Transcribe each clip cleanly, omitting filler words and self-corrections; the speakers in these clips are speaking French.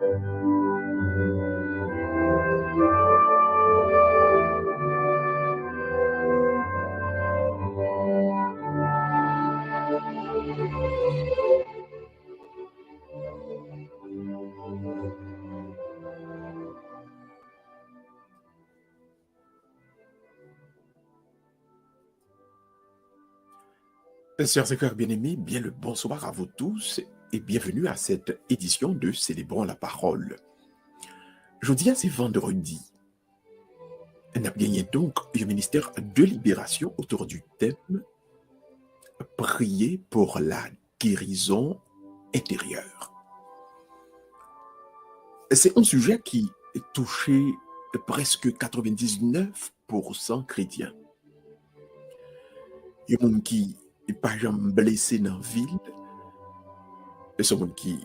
Sœurs et frères bien-aimés, bien le bonsoir à vous tous et bienvenue à cette édition de Célébrons la parole. Jeudi, c'est vendredi. On a gagné donc le ministère de libération autour du thème « Prier pour la guérison intérieure ». C'est un sujet qui touchait presque 99% chrétiens. Il y a des gens qui ne sont pas jamais blessés dans la ville, il y a des gens qui n'ont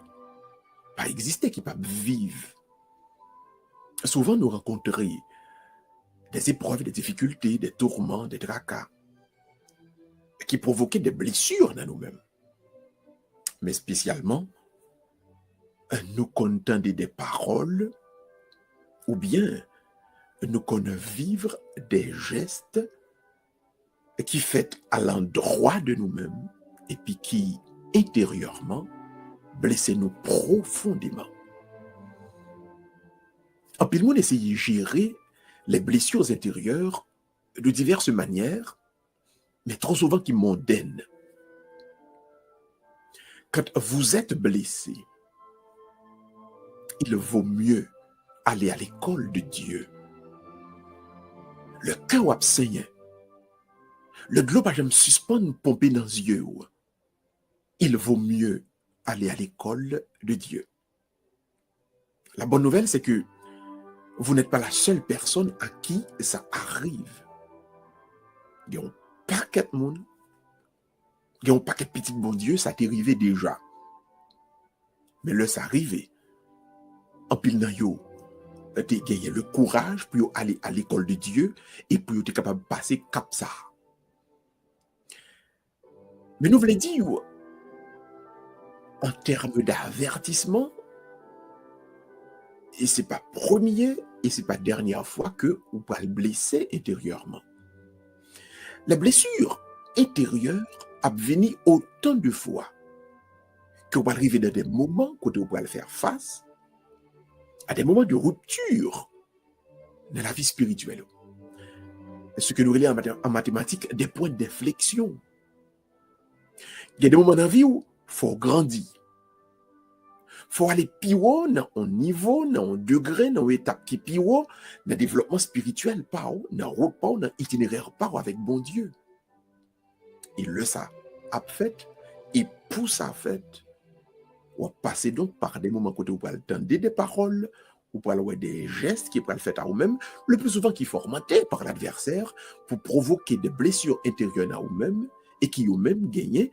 pas existé, qui ne peuvent pas vivre. Souvent, nous rencontrons des épreuves, des difficultés, des tourments, des tracas qui provoquaient des blessures dans nous-mêmes. Mais spécialement, nous comptons des paroles ou bien nous connaissons vivre des gestes qui fait à l'endroit de nous-mêmes et puis qui, intérieurement, blessent nous profondément. En pile, monde essaye de gérer les blessures intérieures de diverses manières, mais trop souvent qui mondaines. Quand vous êtes blessé, il vaut mieux aller à l'école de Dieu. Le cœur absent, le globe a jamais suspendre pomper dans les yeux. Il vaut mieux aller à l'école de Dieu. La bonne nouvelle, c'est que vous n'êtes pas la seule personne à qui ça arrive. Il y a un paquet de monde, il y a un paquet de petits bon Dieu, ça t'est arrivé déjà. Mais là, ça arrive. En pile dans yo, tu as gagné le courage pour aller à l'école de Dieu et pour être capable de passer cap ça. Mais nous voulons dire, en termes d'avertissement, et c'est pas premier et c'est pas dernière fois que vous pouvez le blesser intérieurement. La blessure intérieure a venu autant de fois que vous pouvez arriver dans des moments où vous pouvez le faire face à des moments de rupture dans la vie spirituelle. Ce que nous relèvons en mathématiques des points d'inflexion. Il y a des moments dans la vie où il faut grandir. Il faut aller plus haut dans un niveau, dans un degré, dans une étape qui est plus haut, dans le développement spirituel, pas haut, dans le route, pas haut, dans l'itinéraire, pas haut avec bon Dieu. Et le ça a fait, et pour ça fait, on passe donc par des moments où vous pouvez entendre des paroles, ou pour avoir des gestes qui peuvent le faire à vous-même, le plus souvent qui sont formatés par l'adversaire pour provoquer des blessures intérieures à vous-même et qui vous-même gagnent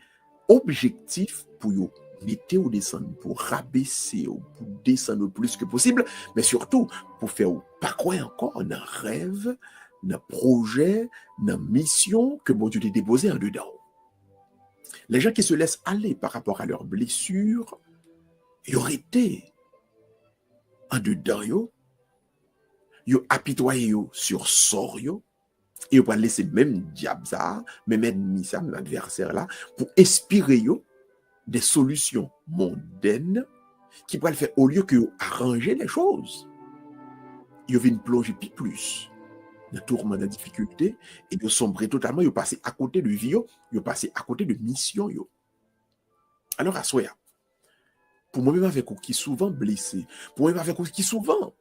objectif pour vous mettre ou descendre, pour rabaisser ou pour descendre le plus que possible, mais surtout pour faire pas quoi encore dans rêve, dans projet, dans mission que bon Dieu t'a déposé en dedans. Les gens qui se laissent aller par rapport à leurs blessures, ils auraient été en dedans, ils apitoyé sur sort, et ils vont laisser même diable ça, même ennemi ça, même adversaire là, pour inspirer des solutions mondaines qui pourraient le faire au lieu que arranger les choses. Ils viennent plonger plus dans le tourment, dans la difficulté, et ils sombrer totalement, ils passent à côté de vie, ils passent à côté de mission. Alors, à soi, pour moi-même avec vous qui souvent blessé, pour moi-même avec vous qui souvent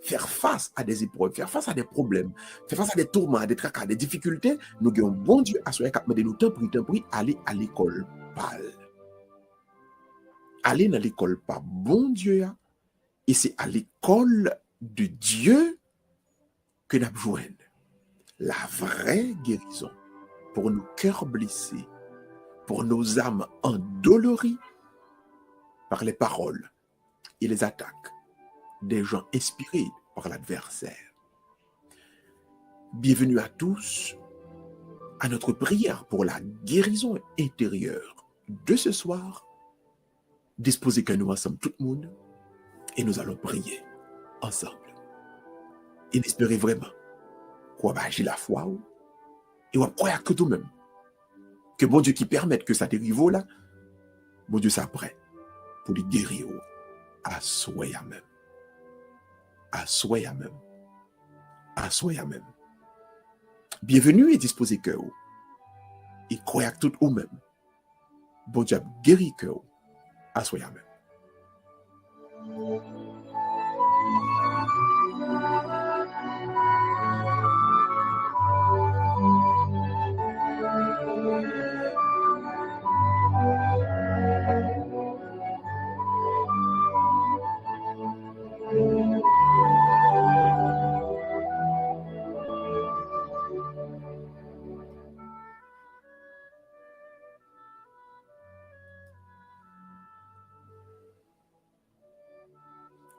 faire face à des épreuves, faire face à des problèmes, faire face à des tourments, à des tracas, à des difficultés, nous avons bon Dieu à soi, qui nous temps pris, aller à l'école pâle. Aller dans l'école pas bon Dieu, et c'est à l'école de Dieu que nous jouons la vraie guérison pour nos cœurs blessés, pour nos âmes endolories par les paroles et les attaques des gens inspirés par l'adversaire. Bienvenue à tous à notre prière pour la guérison intérieure de ce soir. Disposez que nous ensemble tout le monde Et nous allons prier ensemble. Et espérer vraiment qu'on va agir la foi et on va croire que tout-même. Que bon Dieu qui permette que ça dérive là, bon Dieu ça prêt pour les guérir à soi même. À soi même. À soi même. Bienvenue et disposez cœur. Et croyez tout ou même. Bon Dieu guérit cœur à soi même.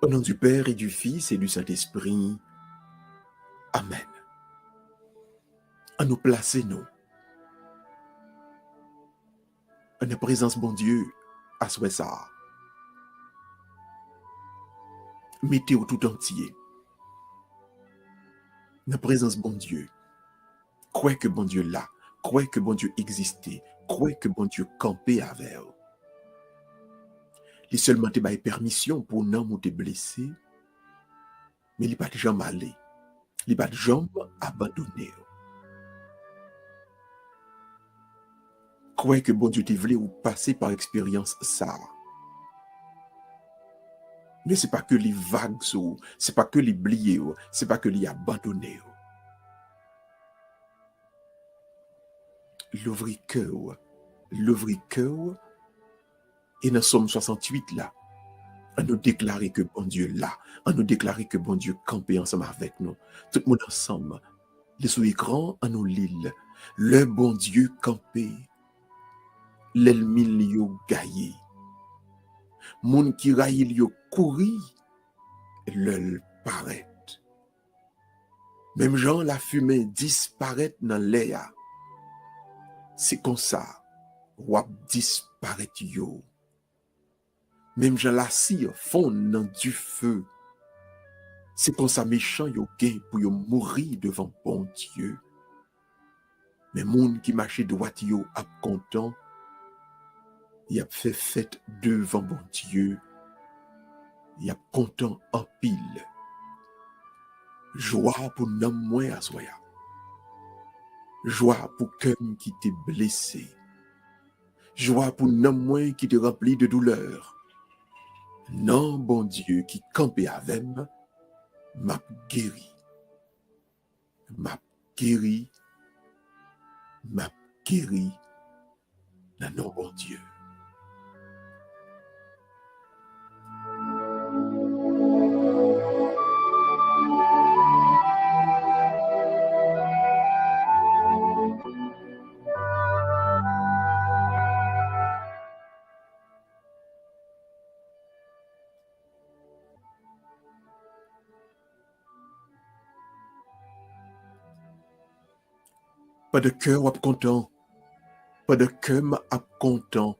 Au nom du Père et du Fils et du Saint-Esprit. Amen. À nous placer, nous. En la présence, bon Dieu, à soi ça. Mettez-vous tout entier. En la présence, bon Dieu. Croyez que bon Dieu là. Croyez que bon Dieu existait. Croyez que bon Dieu campait avec vous. Il seulement te baille permission pour non ou te blesser. Mais il n'est pas de jambes aller. Il n'est pas de jambes abandonner. Croyez que bon Dieu te voulait ou passer par expérience ça. Mais ce n'est pas que les vagues, ce n'est pas que les blier, ce n'est pas que les abandonner. L'ouvrir cœur, et dans Somme 68 là, à nous déclarer que bon Dieu là, à nous déclarer que bon Dieu campait ensemble avec nous, tout le monde ensemble, les sous écran à nous l'île, le bon Dieu campé, l'ennemi yo gaillé, moun qui raille yo couri, le paraît. Même Jean la fumée disparaît dans l'air. C'est comme ça, wap disparaît yo. Même Jean la cire fond dans du feu. C'est comme ça méchant yo gain pour yo mourir devant bon Dieu. Mais moun qui marche droit yo a content, il a fait fête devant bon Dieu. Il a content en pile. Joie pour nom moins à soya. Joie pour cœur qui t'est blessé. Joie pour nom moins qui t'est rempli de douleur. Non, bon Dieu, qui campait avec moi, m'a guéri. M'a guéri. M'a guéri. Non, bon Dieu. Pas de cœur ou content. Pas de cœur m'a content.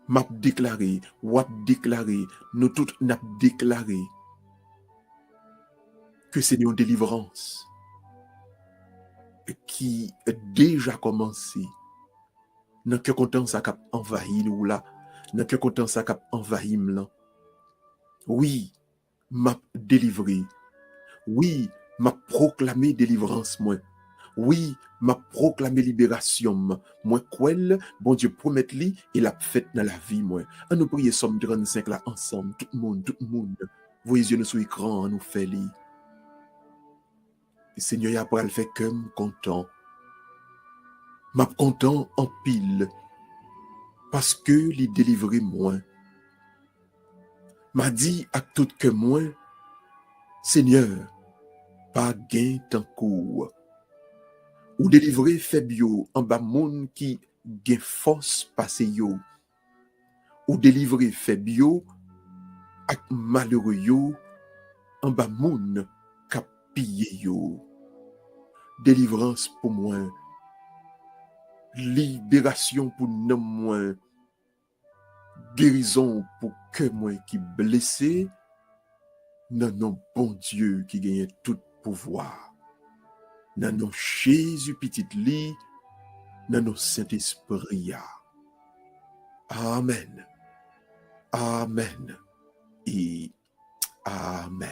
M'a déclaré, nous toutes n'a déclaré que c'est une délivrance qui a déjà commencé. N'a que content ça cap envahi nous là, n'a que content ça cap envahi là. Oui, m'a délivré. Oui, m'a proclamé délivrance moi. Oui, m'a proclamé libération. Moi, quel, bon Dieu, promet li, il a fait dans la vie, moi. On nous prier Somme 35 là, ensemble, tout le monde. Vos yeux nous sur l'écran, nous fait li. Le Seigneur, il a pas le fait comme content. M'a content en pile. Parce que li délivré moi. M'a dit à tout que moi, Seigneur, pas gain tant court. Ou délivrer faible yo en bas moun qui gen force passé yo. Ou délivrer faible yo ak malheureux yo en bas moun k'ap pillé yo. Délivrance pour moi. Libération pour non moi. guérison pour que moi qui blessé, nan non bon Dieu qui gagne tout pouvoir. Nan non Jésus petit li, nan non Saint-Esprit. Amen. Amen. Et Amen.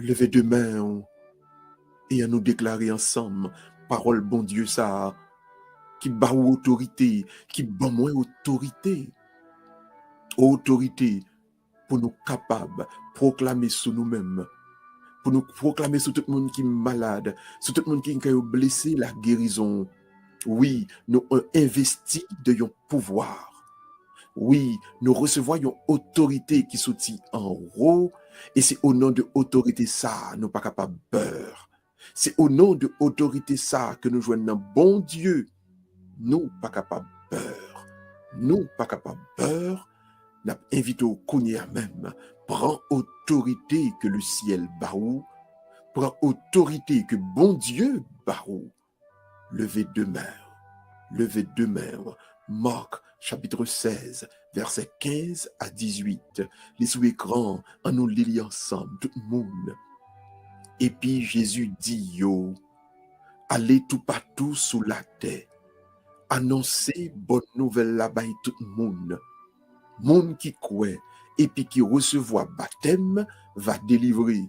Levez deux mains et à nous déclarer ensemble, parole bon Dieu ça, qui bat autorité, qui bat moins autorité. Autorité pour nous capables de proclamer sur nous-mêmes, pour nous proclamer sur tout le monde qui est malade, sur tout le monde qui est blessé, la guérison. Oui, nous investi de yon pouvoir. Oui, nous recevons une autorité qui soutient en haut, et c'est au nom de autorité ça, nous pas capables de beurre. C'est au nom de autorité ça que nous joignons un bon Dieu. Nous pas capables de beurre. Nous pas capables de beurre. Nous invité au Kounia même. Prends autorité que le ciel baou. Prends autorité que bon Dieu baou. Levez deux mains. Levez deux mains. Marc chapitre 16, versets 15 à 18. Les sous-écrans, en nous lisons ensemble, tout le monde. Et puis Jésus dit, yo, allez tout partout sous la terre, annoncez bonne nouvelle là-bas tout le monde. Monde qui croit et puis qui recevoir baptême va délivrer.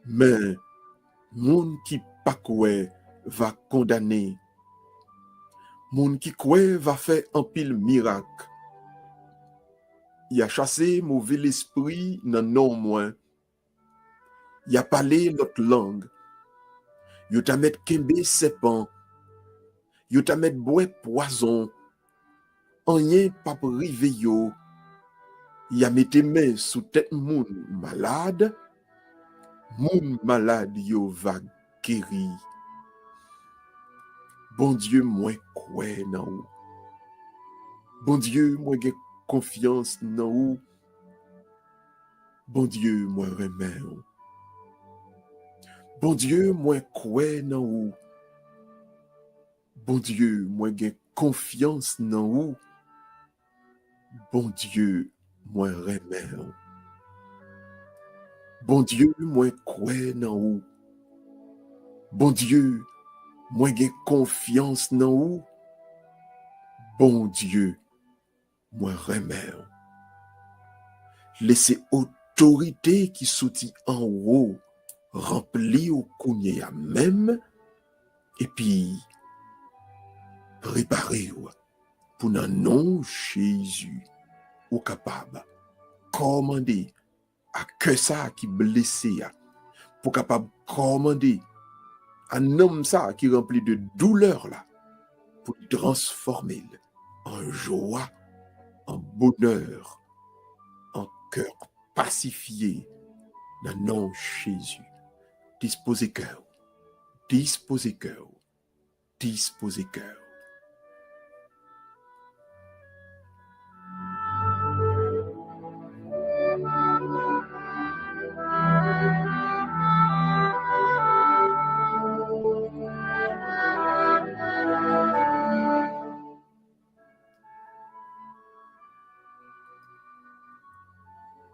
Mais monde qui pas croit va condamner. Monde qui croit va faire un pile miracle. Il a chassé mauvais l'esprit dans non moins. Il a parlé notre langue. Il t'a mettre kembe serpent. Il t'a mettre bois poison. Rien pas privé yo. Il a mis tes mains sous tête moun malade. Moun malade yo va guérir. Bon Dieu, moi crois dans ou. Bon Dieu, moi j'ai confiance dans ou. Bon Dieu, moi remets ou. Bon Dieu, moi crois dans ou. Bon Dieu, moi j'ai confiance dans ou. Bon Dieu, moi remets ou. Bon Dieu, moi crois dans ou. Bon Dieu, moi j'ai confiance dans ou. Bon Dieu, moi remets ou. Laissez autorité qui soutient en haut, rempli au kounya même, et puis préparez-vous pour un nom Jésus, ou capable commander à que ça qui blessé, pour capable commander un homme ça qui rempli de douleur là, pour transformer en joie, en bonheur, en cœur pacifié dans le nom Jésus. Disposez cœur, disposez cœur, disposez cœur.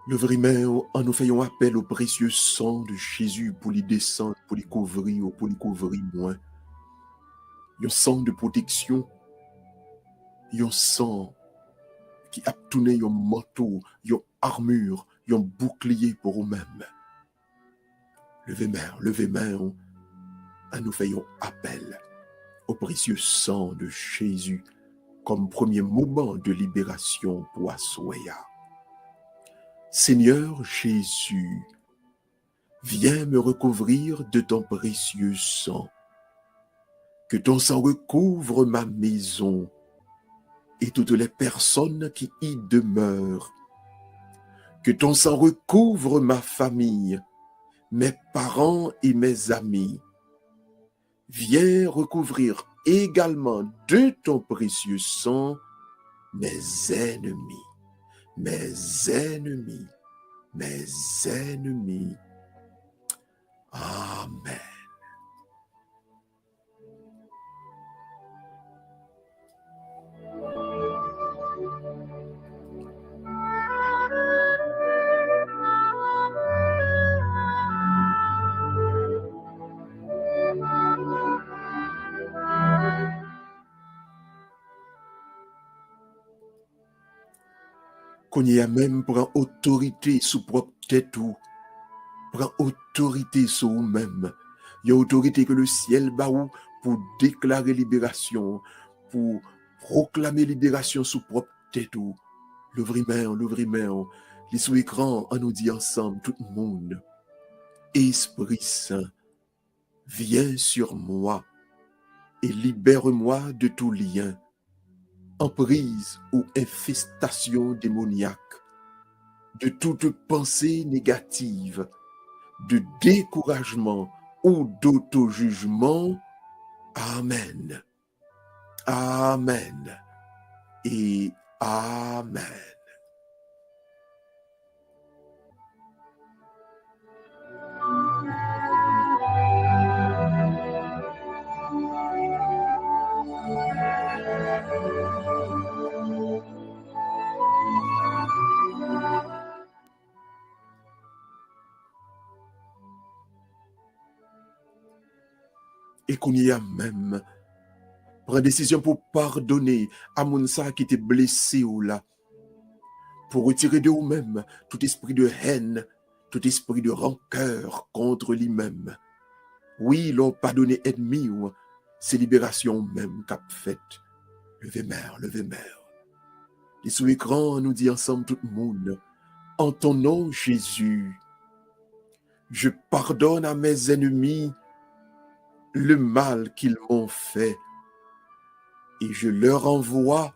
Levez main en nous faisant appel au précieux sang de Jésus pour les descendre, pour les couvrir, moins. Un sang de protection, un sang qui a tourné un manteau, une armure, un bouclier pour vous-même. Levez main en nous faisant appel au précieux sang de Jésus comme premier moment de libération pour Assoya. Seigneur Jésus, viens me recouvrir de ton précieux sang. Que ton sang recouvre ma maison et toutes les personnes qui y demeurent. Que ton sang recouvre ma famille, mes parents et mes amis. Viens recouvrir également de ton précieux sang mes ennemis, mes ennemis, mes ennemis. Amen. Qu'on y a même prend autorité sous propre tête ou prend autorité sur vous-même. Il y a autorité que le ciel bat ou pour déclarer libération, pour proclamer libération sous propre tête ou. L'ouvrir-main, les sous écran, on nous dit ensemble, tout le monde. Esprit Saint, viens sur moi et libère-moi de tout lien, emprise ou infestation démoniaque, de toute pensée négative, de découragement ou d'auto-jugement. Amen. Amen. Et Amen. Et qu'on y a même prend décision pour pardonner à Mounsa qui était blessé ou là, pour retirer de vous-même tout esprit de haine, tout esprit de rancœur contre lui-même. Oui, l'on pardonné ennemi ou c'est libération même qu'a faite. Levez-mère, levez-mère. Les sous écran nous dit ensemble tout le monde, en ton nom Jésus, je pardonne à mes ennemis le mal qu'ils m'ont fait et je leur envoie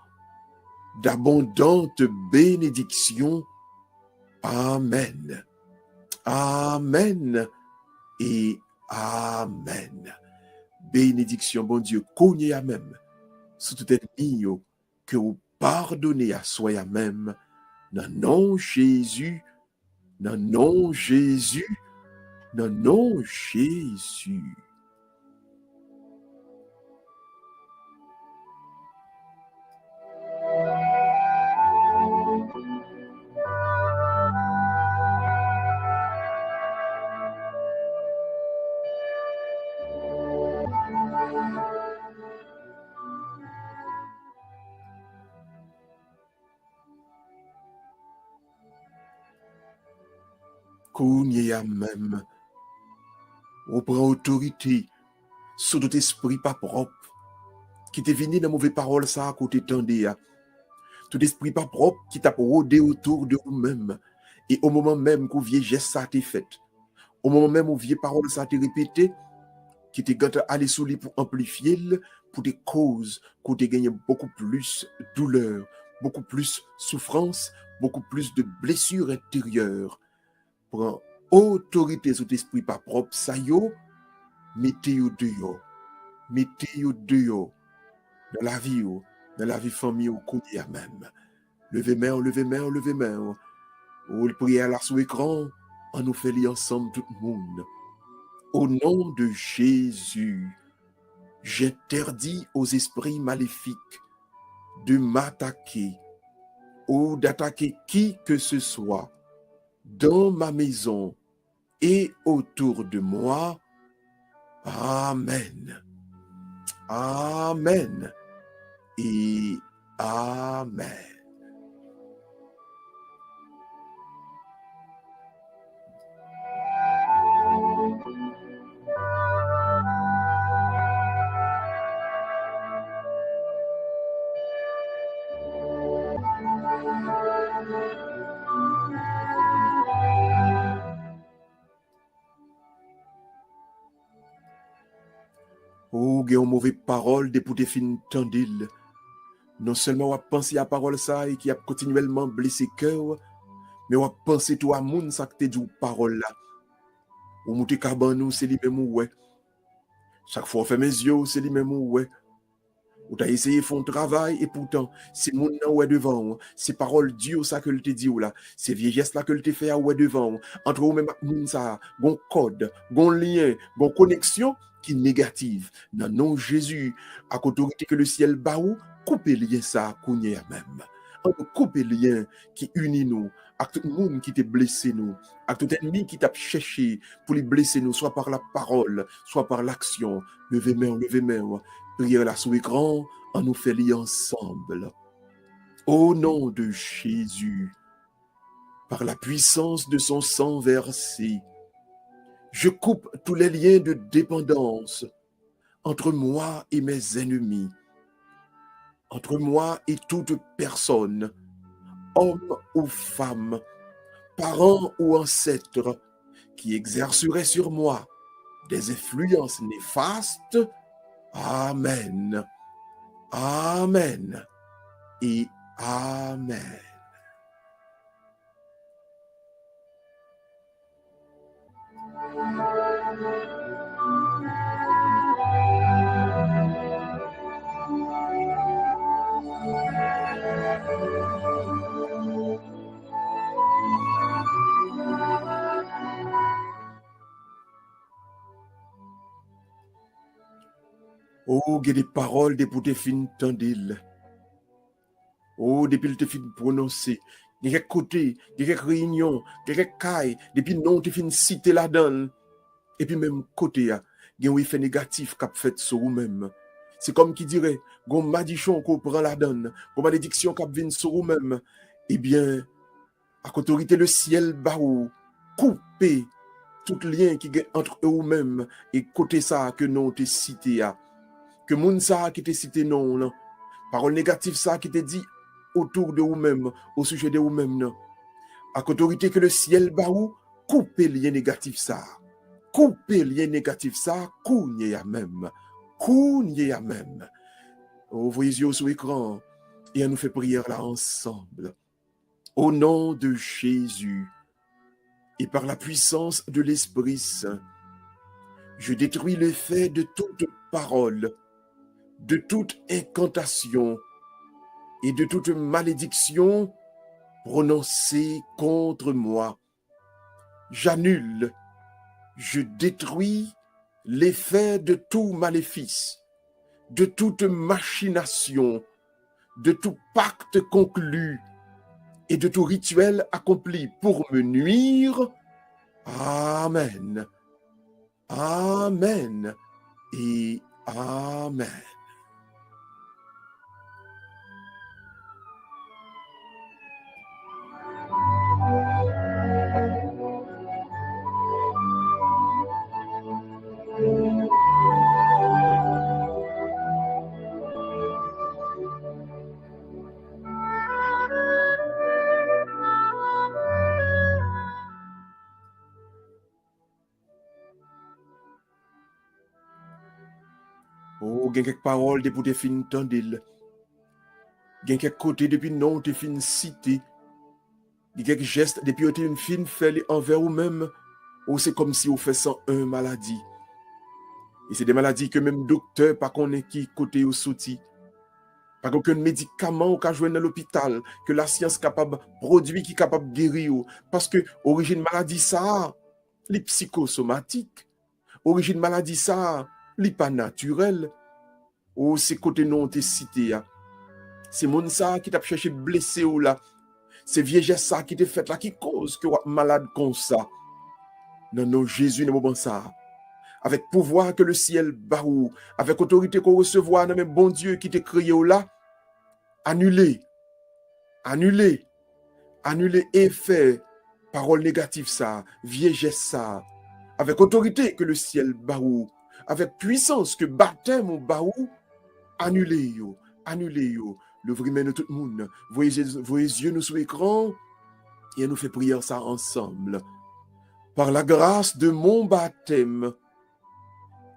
d'abondantes bénédictions. Amen. Amen et Amen. Bénédiction, bon Dieu, cognez à même, sous tout ennemi que vous pardonnez à soi à même, dans nom Jésus, dans nom Jésus, dans nom Jésus. Cognez à même, vous prend autorité sur tout esprit pas propre, qui t'est venu dans mauvaise parole ça à côté tendé. Tout esprit pas propre qui t'a rôdé autour de vous-même. Et au moment même qu'au vieux geste ça t'est fait, au moment même où vieille parole ça t'est répété, qui t'est gâté aller sous lui pour amplifier, pour des causes, qu'on t'ait gagné beaucoup plus douleur, beaucoup plus souffrance, beaucoup plus de blessures intérieures. Prends autorité sur l'esprit pas propre, ça yo, mettez-yo dehors, mettez-yo dehors, dans la vie, dans la vie famille, au côté même. Levez-main, levez-main, levez-main. Ou le prière là sous écran, on nous fait lire ensemble tout le monde. Au nom de Jésus, j'interdis aux esprits maléfiques de m'attaquer ou d'attaquer qui que ce soit dans ma maison et autour de moi. Amen. Amen. Et Amen. Ou gen une mauvaise parole de pour te fin tendil. Non seulement on pense à parole ça et qui a continuellement blessé cœur, Mais on pense tout à moun ça que te dit parole là. Ou mouté kaban nous c'est lui même ouais. Chaque fois on fait mes yeux c'est lui même ouais. Ou t'as essayé de faire un travail et pourtant c'est moun nan ouais devant. C'est parole Dieu ça que le te dit ou là. C'est vieillesse là que le te fait ouais devant. Entre ou même moun ça, gon code, gon lien, gon connexion qui est négative. Dans nom Jésus, à autorité que le ciel bat ou, couper lien ça kounye même. On peut couper lien qui unit nous, à tout le monde qui t'a blessé nous, à tout ennemi qui t'a cherché pour les blesser nous, soit par la parole, soit par l'action. Levez main. Prière là sous écran, on nous fait lier ensemble. Au nom de Jésus, par la puissance de son sang versé, je coupe tous les liens de dépendance entre moi et mes ennemis, entre moi et toute personne, homme ou femme, parent ou ancêtre, qui exercerait sur moi des influences néfastes. Amen. Amen. Et Amen. Oh, il y a des paroles depuis te fin tendil. Oh, depuis te fin prononcer. Il y a quelques côtés, il y a quelques réunions, il y a quelques cailles, depuis non te fin citer la donne. Et puis même côté, il y a un effet négatif qu'a fait sur vous-même. C'est comme qui dirait, gon madichon qu'on prend la donne, gon malédiction qu'a vient sur vous-même. Eh bien, à autorité le ciel bas ou couper tout lien qui est entre eux-mêmes et côté ça que non te cité à. Que moun ça qui te cité non, là. Parole négative ça qui te dit autour de vous-même, au sujet de vous-même, non. À autorité que le ciel bas ou couper lien négatif ça. Couper lien négatif ça, kounye ya même. Kounye ya même. Oh, voyez yeux sur l'écran et on nous fait prière là ensemble. Au nom de Jésus et par la puissance de l'Esprit Saint, je détruis l'effet de toute parole, de toute incantation et de toute malédiction prononcée contre moi. J'annule, je détruis l'effet de tout maléfice, de toute machination, de tout pacte conclu et de tout rituel accompli pour me nuire. Amen. Amen et Amen. Oh, gen quelques paroles depuis te fin tendil. Gen quelques côtés depuis non te fin cité. Gen quelques gestes depuis te fin fait envers vous-même. Ou c'est comme si vous fait sans un maladie. Et c'est des maladies que même docteur pas connaît qui côté ou souti. Pas aucun médicament qu'a joué dans l'hôpital que la science capable produit qui capable guérir parce que origine maladie ça les psychosomatiques. Origine maladie ça li pas naturel ou c'est côté non te cité. C'est mon ça qui t'a cherché blessé ou là. C'est vieillesse ça qui t'a fait là qui cause que vous êtes malade comme ça. Non, non, Jésus ne bon ça. Avec pouvoir que le ciel barou, avec autorité qu'on recevoir dans même bon Dieu qui t'a créé ou là, annuler effet, parole négative ça, vieillesse ça, avec autorité que le ciel barou, avec puissance que baptême ou barou, annuler yo, l'ouvrir de tout le monde, voyez yeux nous sur l'écran, et nous fait prière ça ensemble. Par la grâce de mon baptême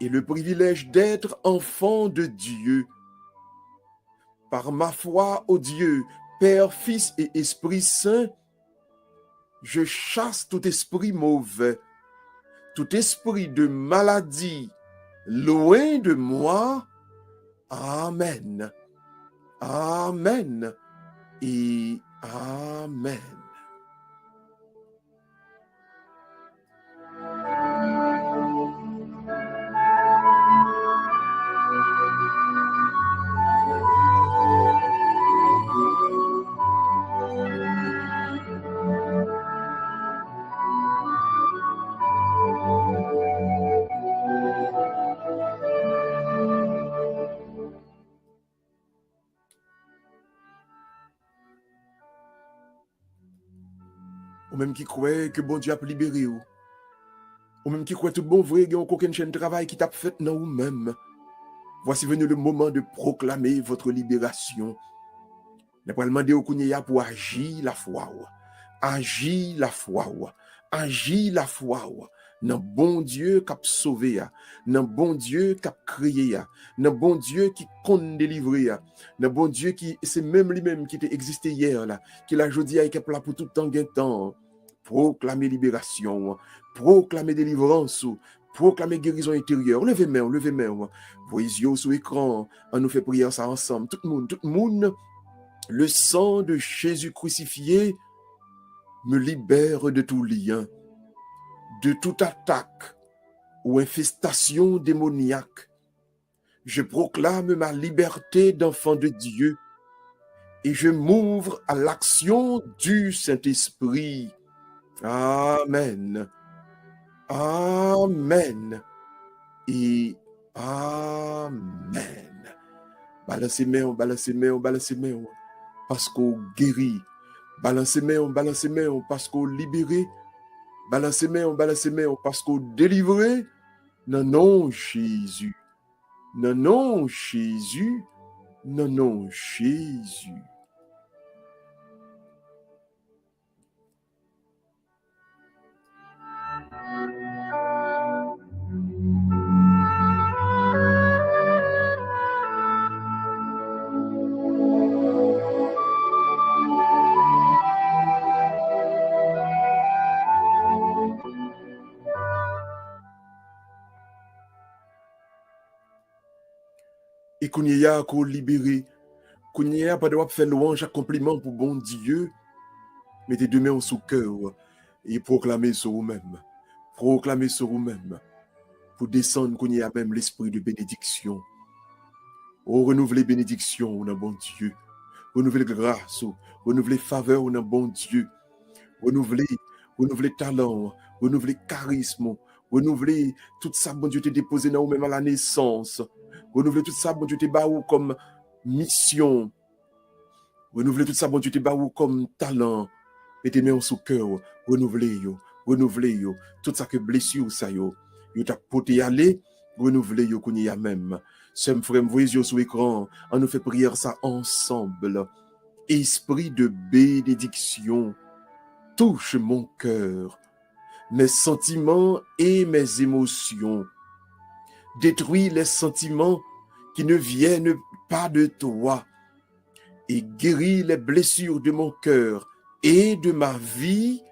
et le privilège d'être enfant de Dieu, par ma foi au Dieu, Père, Fils et Esprit Saint, Je chasse tout esprit mauvais, tout esprit de maladie, loin de moi. Amen. Amen et Amen. Ou même qui croit que bon Dieu a libéré ou. Ou même qui croit tout bon vrai, qu'il n'y a aucune chaîne de travail qui t'a fait non ou même. Voici venu le moment de proclamer votre libération. Nous allons demander au Kounia pour agir la foi. Agir la foi. Agir la foi. Dans bon Dieu qui a sauvé, dans bon Dieu qui a créé, dans bon Dieu qui compte délivrer, dans bon Dieu qui c'est même lui-même qui était existé hier là, qui l'a aujourd'hui et qui est là pour tout le temps. Proclamer libération, proclamer délivrance, proclamer guérison intérieure. Levez main, levez main. Vos yeux sous écran, on nous fait prier ça ensemble. Tout le monde, le sang de Jésus crucifié me libère de tout lien, de toute attaque ou infestation démoniaque. Je proclame ma liberté d'enfant de Dieu et je m'ouvre à l'action du Saint-Esprit. Amen. Amen. Et Amen. Balancez main, balancez main, balancez main. Parce qu'on guérit. Balancez main, parce qu'on libéré. Balancez main, parce qu'on délivré. Non, non, Jésus. Non, non, Jésus. Non, non, Jésus. Et qu'on y a qu'on libéré, qu'on y a pas de faire louange, compliment pour bon Dieu, mettez deux mains sous cœur et proclamez sur vous-même. Proclamez sur vous-même. Pour descendre qu'on y a même l'esprit de bénédiction. Oh, renouveler bénédiction, dans bon Dieu. Renouveler grâce, renouveler faveur, dans bon Dieu. Renouveler talent, renouveler charisme, renouveler tout ça, bon Dieu, t'es déposé dans vous-même à la naissance. Renouveler tout ça, bon Dieu, t'es baou comme mission. Renouveler tout ça, bon Dieu, t'es baou comme talent. Mettez main sous cœur, renouveler yo. Tout ça que blessure ça yo. Yo t'a poté aller, renouveler yo qu'on y a même. Sem frère, voyez yo sur écran, on nous fait prière ça ensemble. Esprit de bénédiction, touche mon cœur, mes sentiments et mes émotions. Détruis les sentiments qui ne viennent pas de toi et guéris les blessures de mon cœur et de ma vie.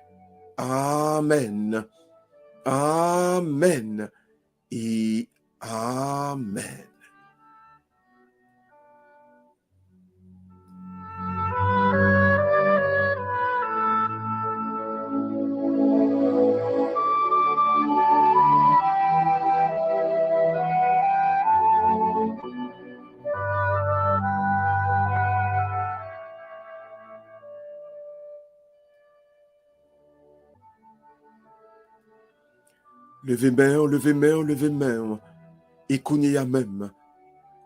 Amen. Amen. Et Amen. Levez main. Et qu'on y a même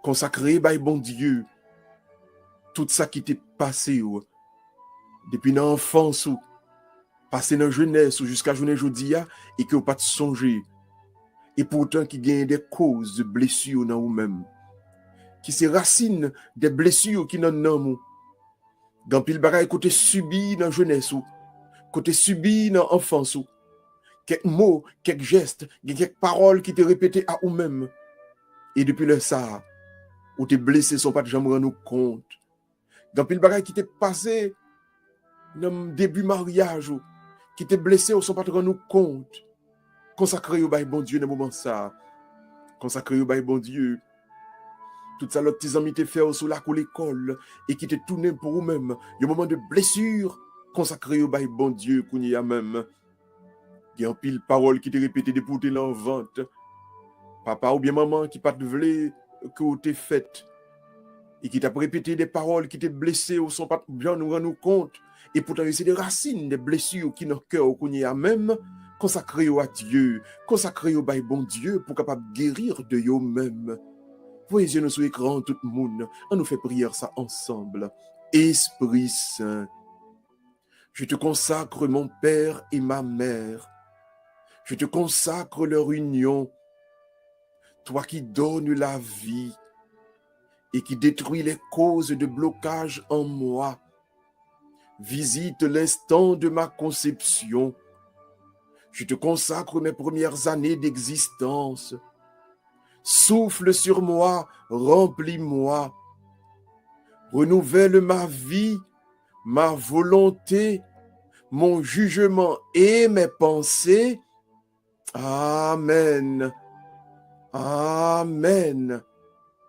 consacré by bon Dieu tout ça qui t'est passé depuis l'enfance ou passé dans la jeunesse ou jusqu'à journée aujourd'hui et que vous pas songer et pourtant qui gagne des causes de blessures dans vous-même qui se racines des blessures qui dans nous dans pile bagaille côté subi dans jeunesse ou côté subi dans enfance ou quelques mots, quelques gestes, quelques paroles qui te répétées à vous-même. Et depuis le ça, où t'es blessé, sont pas de jamais rendre compte. Dans pile bagaille qui t'est passé dans le début mariage, qui te blessé ou sont pas te rendre compte. Consacré au bail bon Dieu dans le moment ça. Consacré au bail bon Dieu. Tout ça, l'autre petits amis te fait sous la cour l'école et qui te tourné pour vous-même. Il y a un moment de blessure consacré au bail bon Dieu qu'on y a même. Il y a un pile parole qui te répété de pour te l'envente. Papa ou bien maman qui pas te voulait que tu fait et qui t'a répété des paroles qui t'ont blessé ou sont pas bien nous rendre compte. Et pourtant, c'est des racines, des blessures qui dans le cœur qu'on y a même consacré à Dieu, consacré au bail bon Dieu pour capable guérir de eux-mêmes. Voyez nous sur l'écran, tout le monde, on nous fait prière ça ensemble. Esprit Saint, je te consacre mon père et ma mère. Je te consacre leur union. Toi qui donnes la vie et qui détruis les causes de blocage en moi. Visite l'instant de ma conception. Je te consacre mes premières années d'existence. Souffle sur moi, remplis-moi. Renouvelle ma vie, ma volonté, mon jugement et mes pensées. Amen. Amen.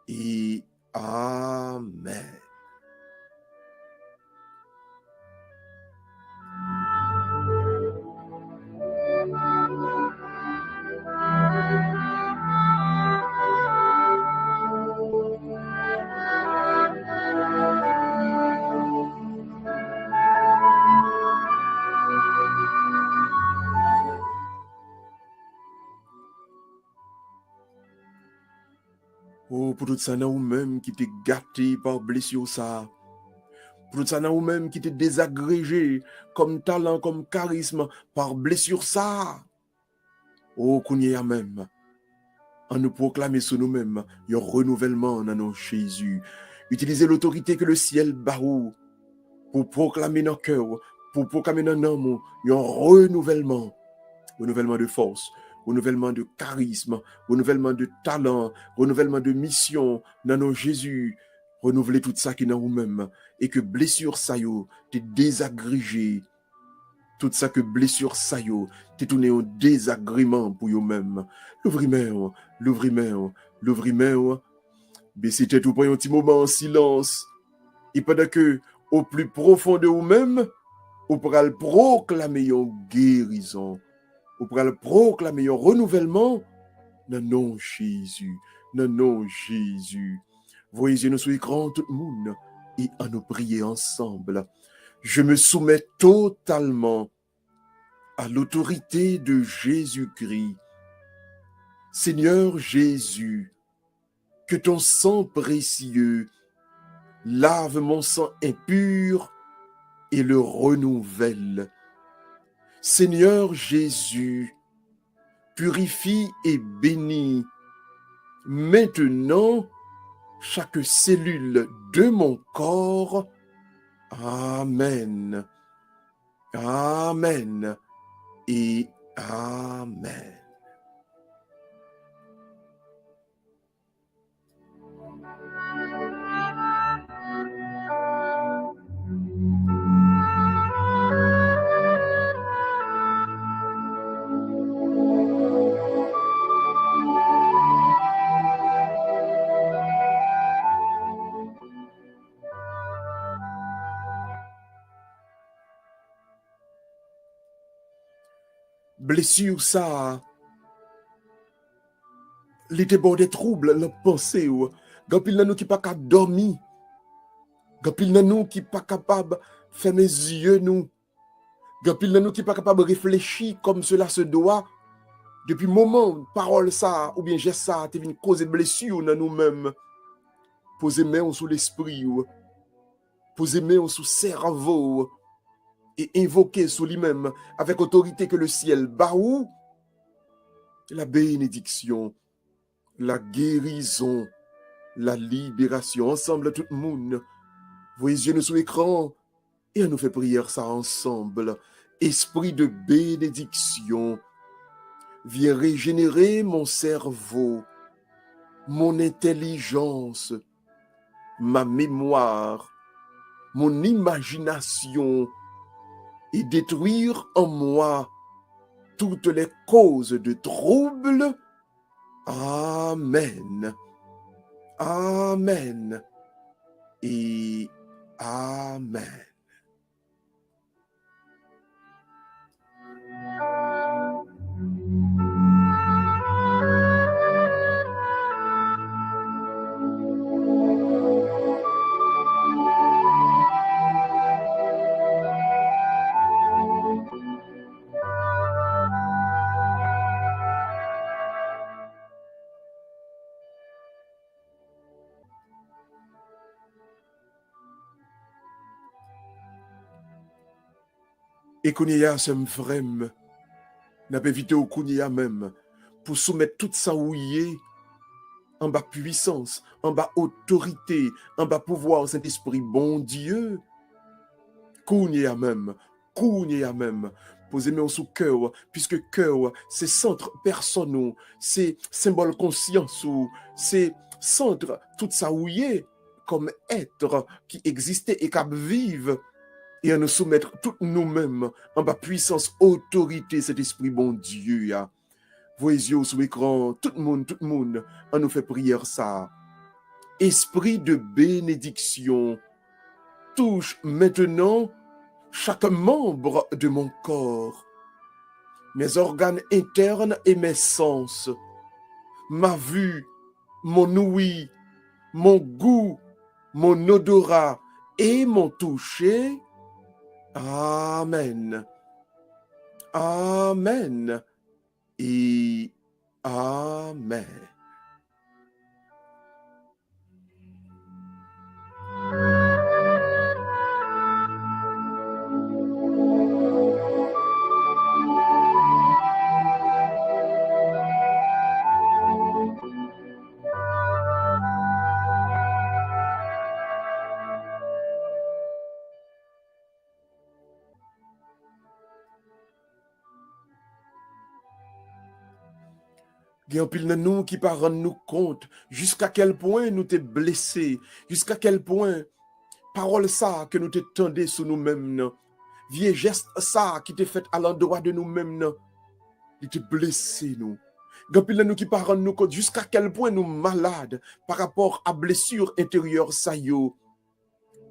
Et Amen. Oh, pour tout ça, ou même qui t'est gâté par blessure ça. Pour tout ça, ou même qui t'est désagrégé comme talent, comme charisme par blessure ça. Oh, qu'on y a même. En nous proclamer sur nous-mêmes un renouvellement dans nos Jésus. Utilisez l'autorité que le ciel barou pour proclamer nos cœurs, pour proclamer nos noms, un renouvellement. Renouvellement de force, renouvellement de charisme, renouvellement de talent, renouvellement de mission dans nos Jésus. Renouveler tout ça qui est dans nous-mêmes et que blessure ça yo t'es désagrégé. Tout ça que blessure ça yo t'es tourné en désagrément pour vous-même. L'ouvrir-main. Baissez tête ou prenez un petit moment en silence. Et pendant que au plus profond de vous-même, vous pourrez proclamer une guérison. Vous pourrez proclamer un renouvellement dans le nom de Jésus. Dans le nom de Jésus. Voyez nous sur l'écran, tout le monde, et à nous prier ensemble. Je me soumets totalement à l'autorité de Jésus-Christ. Seigneur Jésus, que ton sang précieux lave mon sang impur et le renouvelle. Seigneur Jésus, purifie et bénis maintenant chaque cellule de mon corps. Amen. Amen et Amen. Blessure ça, l'été bord des troubles, la pensée, gapil nan nous qui pas capable dormir, gapil nan nous qui pas capable faire mes yeux nous, gapil nan nous qui pas capable réfléchir comme cela se doit, depuis moment, parole ça, ou bien geste ça, t'es venu causer blessure dans nous-mêmes, poser main sous l'esprit, poser main sous cerveau, et invoquer sous lui-même, avec autorité que le ciel baou, la bénédiction, la guérison, la libération. Ensemble, tout le monde, voyez nous sur l'écran, et on nous fait prière ça ensemble. Esprit de bénédiction, viens régénérer mon cerveau, mon intelligence, ma mémoire, mon imagination, et détruire en moi toutes les causes de trouble. Amen. Amen. Et Amen. Et Kounia, sem frem, n'a pas évité au Kounia même, pour soumettre tout ça où il est, en bas puissance, en bas autorité, en bas pouvoir, Saint-Esprit, bon Dieu, Kounia même, posez-moi sous cœur, puisque cœur, c'est centre personne, c'est symbole conscience, c'est centre tout ça où il est, comme être qui existait et qui vive, et à nous soumettre toutes nous-mêmes en bas puissance, autorité, cet esprit bon Dieu. Ya. Voyez yeux sous l'écran, tout le monde, on nous fait prière ça. Esprit de bénédiction, touche maintenant chaque membre de mon corps, mes organes internes et mes sens, ma vue, mon ouïe, mon goût, mon odorat et mon toucher. Amen. Amen. Et Amen. Il y a un pile de nous qui pas rendre nous compte jusqu'à quel point nous t'es blessés, jusqu'à quel point parole ça que nous t'étendons sur nous-mêmes, vieux geste ça qui t'est fait à l'endroit de nous-mêmes, il t'est blessé nous. Il y a un pile de nous qui pas rendre nous compte jusqu'à quel point nous malades par rapport à blessure intérieure ça yo.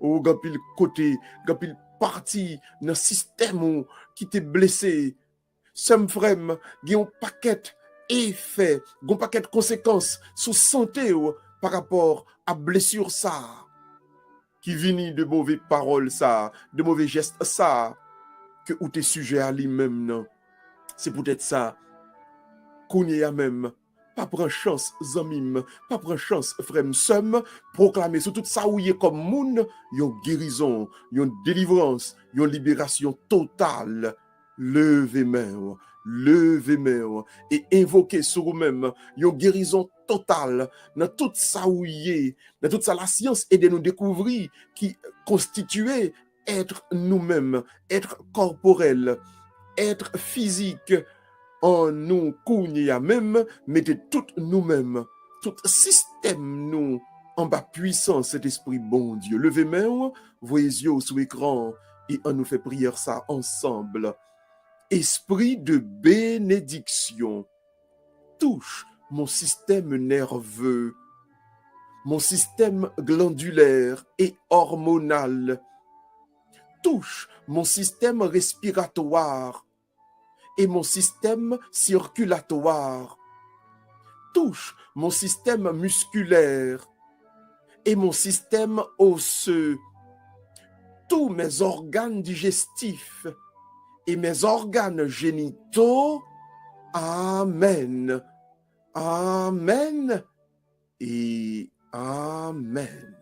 Oh, il y a un pile côté, il y a un pile partie dans le système qui t'est blessé. Sem frem, il y a un paquet effet, gon paquet de conséquences sur santé par rapport à blessure ça, qui vient de mauvaises paroles ça, de mauvais gestes ça, que ou t'es sujet à lui-même non. C'est peut-être ça, qu'on y a même, pas prendre chance zamim, pas prendre chance frère somme, proclamer sur tout ça où y est comme moun, yon guérison, yon délivrance, yon libération totale, levez main, et invoquer sur vous-même une guérison totale dans tout ça où y est, dans toute ça la science et de nous découvrir qui constituait être nous-mêmes, être corporel, être physique en nous kounia même, mettez tout nous-mêmes, tout système nous en bas puissance cet esprit bon Dieu. Levez main, voyez yeux sous écran et on nous fait prière ça ensemble. Esprit de bénédiction, touche mon système nerveux, mon système glandulaire et hormonal, touche mon système respiratoire et mon système circulatoire, touche mon système musculaire et mon système osseux, tous mes organes digestifs et mes organes génitaux. Amen. Amen. Et Amen.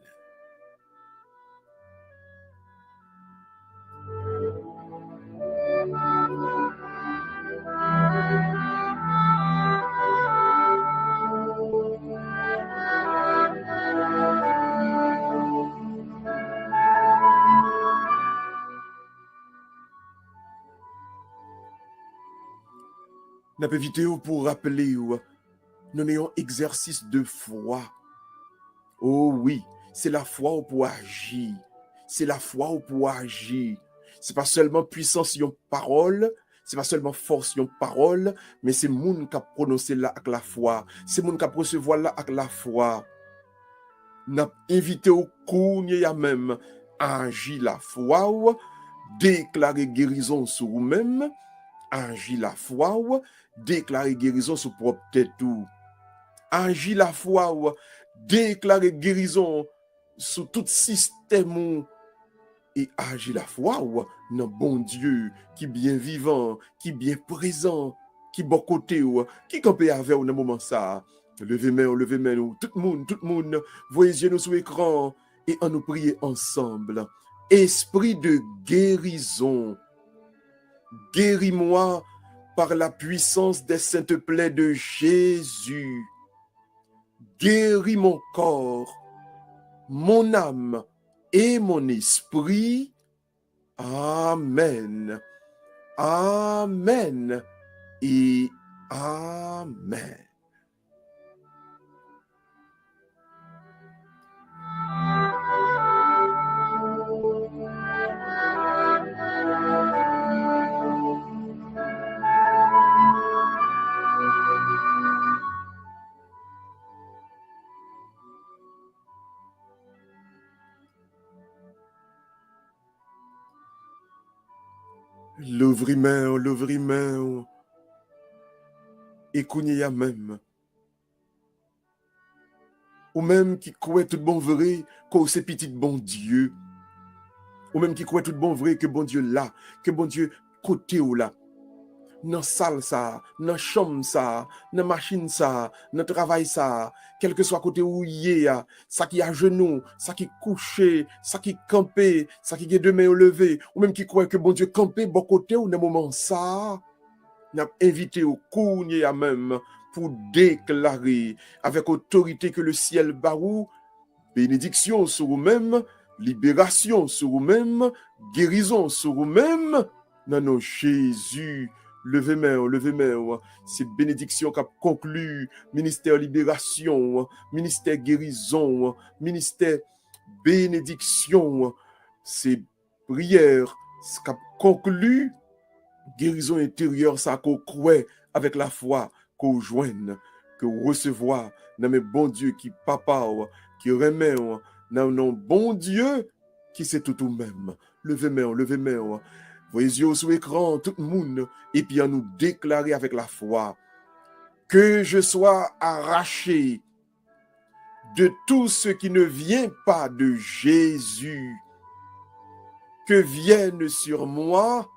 N'a pas vidéo pour rappeler nous ayons exercice de foi. Oh oui, c'est la foi pour agir. C'est la foi pour agir. C'est pas seulement puissance yon parole, c'est pas seulement force yon parole, mais c'est moun qui a prononcé là avec la foi, c'est moun qui a recevoir là avec la foi. N'a invité au kounye ya même agir la foi ou déclarer guérison sur vous-même, agir la foi ou déclarer guérison sur propre tête ou agir la foi ou déclarer guérison sur tout système ou et agir la foi ou non bon Dieu qui bien vivant, qui bien présent, qui bon côté ou qui campé avec ou dans moment ça. Levez main, ou tout le monde, voyez yeux nous sur l'écran et on nous prier ensemble. Esprit de guérison, guéris-moi par la puissance des saintes plaies de Jésus. Guéris mon corps, mon âme et mon esprit. Amen. Amen et Amen. L'ouvrimain, et kounye ya même. Ou même qui croit tout bon vrai, que c'est petit bon Dieu. Ou même qui croit tout bon vrai, que bon Dieu là, que bon Dieu côté ou là. Dans salle ça, dans chambre ça, dans machine ça, dans travail ça, quel que soit côté où il y a, ça qui à genoux, ça qui couché, ça qui campé, ça qui est deux mains levées, ou même qui croit que bon Dieu campé bon côté ou dans moment ça, n'a invité au kounye à même pour déclarer avec autorité que le ciel barou, bénédiction sur vous-même, libération sur vous-même, guérison sur vous-même, dans nos Jésus. Levez main, c'est bénédiction qui a conclu, ministère libération, ministère guérison, ministère bénédiction, c'est prière, qui a conclu, guérison intérieure, ça qu'on croit avec la foi, qu'on joigne, que recevoir, dans mes bon Dieu qui papa, qui remet, dans bon Dieu qui c'est tout même. Levez main, voyez yeux sur l'écran, tout le monde, et puis à nous déclarer avec la foi que je sois arraché de tout ce qui ne vient pas de Jésus, que vienne sur moi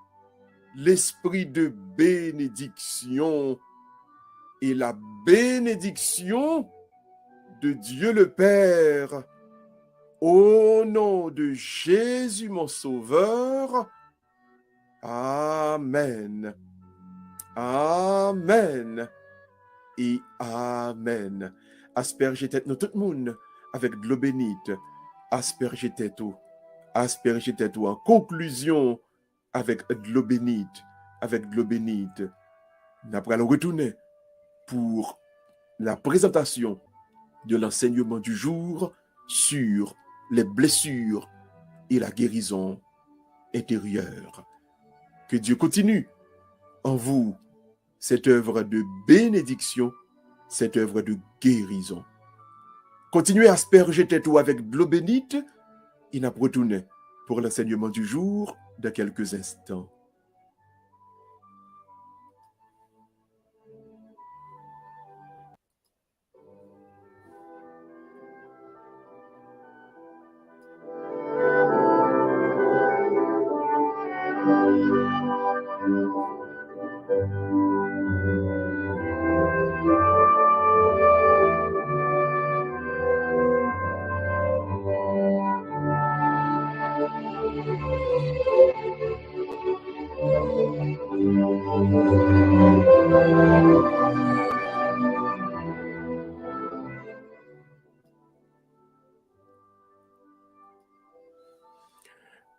l'esprit de bénédiction et la bénédiction de Dieu le Père, au nom de Jésus mon Sauveur. Amen. Amen. Et Amen. Aspergez tête nous tout le monde avec de l'eau bénite. Aspergez tête tout. Aspergez tête tout. En conclusion, avec de l'eau bénite. Avec de l'eau bénite. Nous allons retourner pour la présentation de l'enseignement du jour sur les blessures et la guérison intérieure. Que Dieu continue en vous cette œuvre de bénédiction, cette œuvre de guérison. Continuez à asperger tête avec de l'eau bénite. Il n'a pas retourné pour l'enseignement du jour dans quelques instants.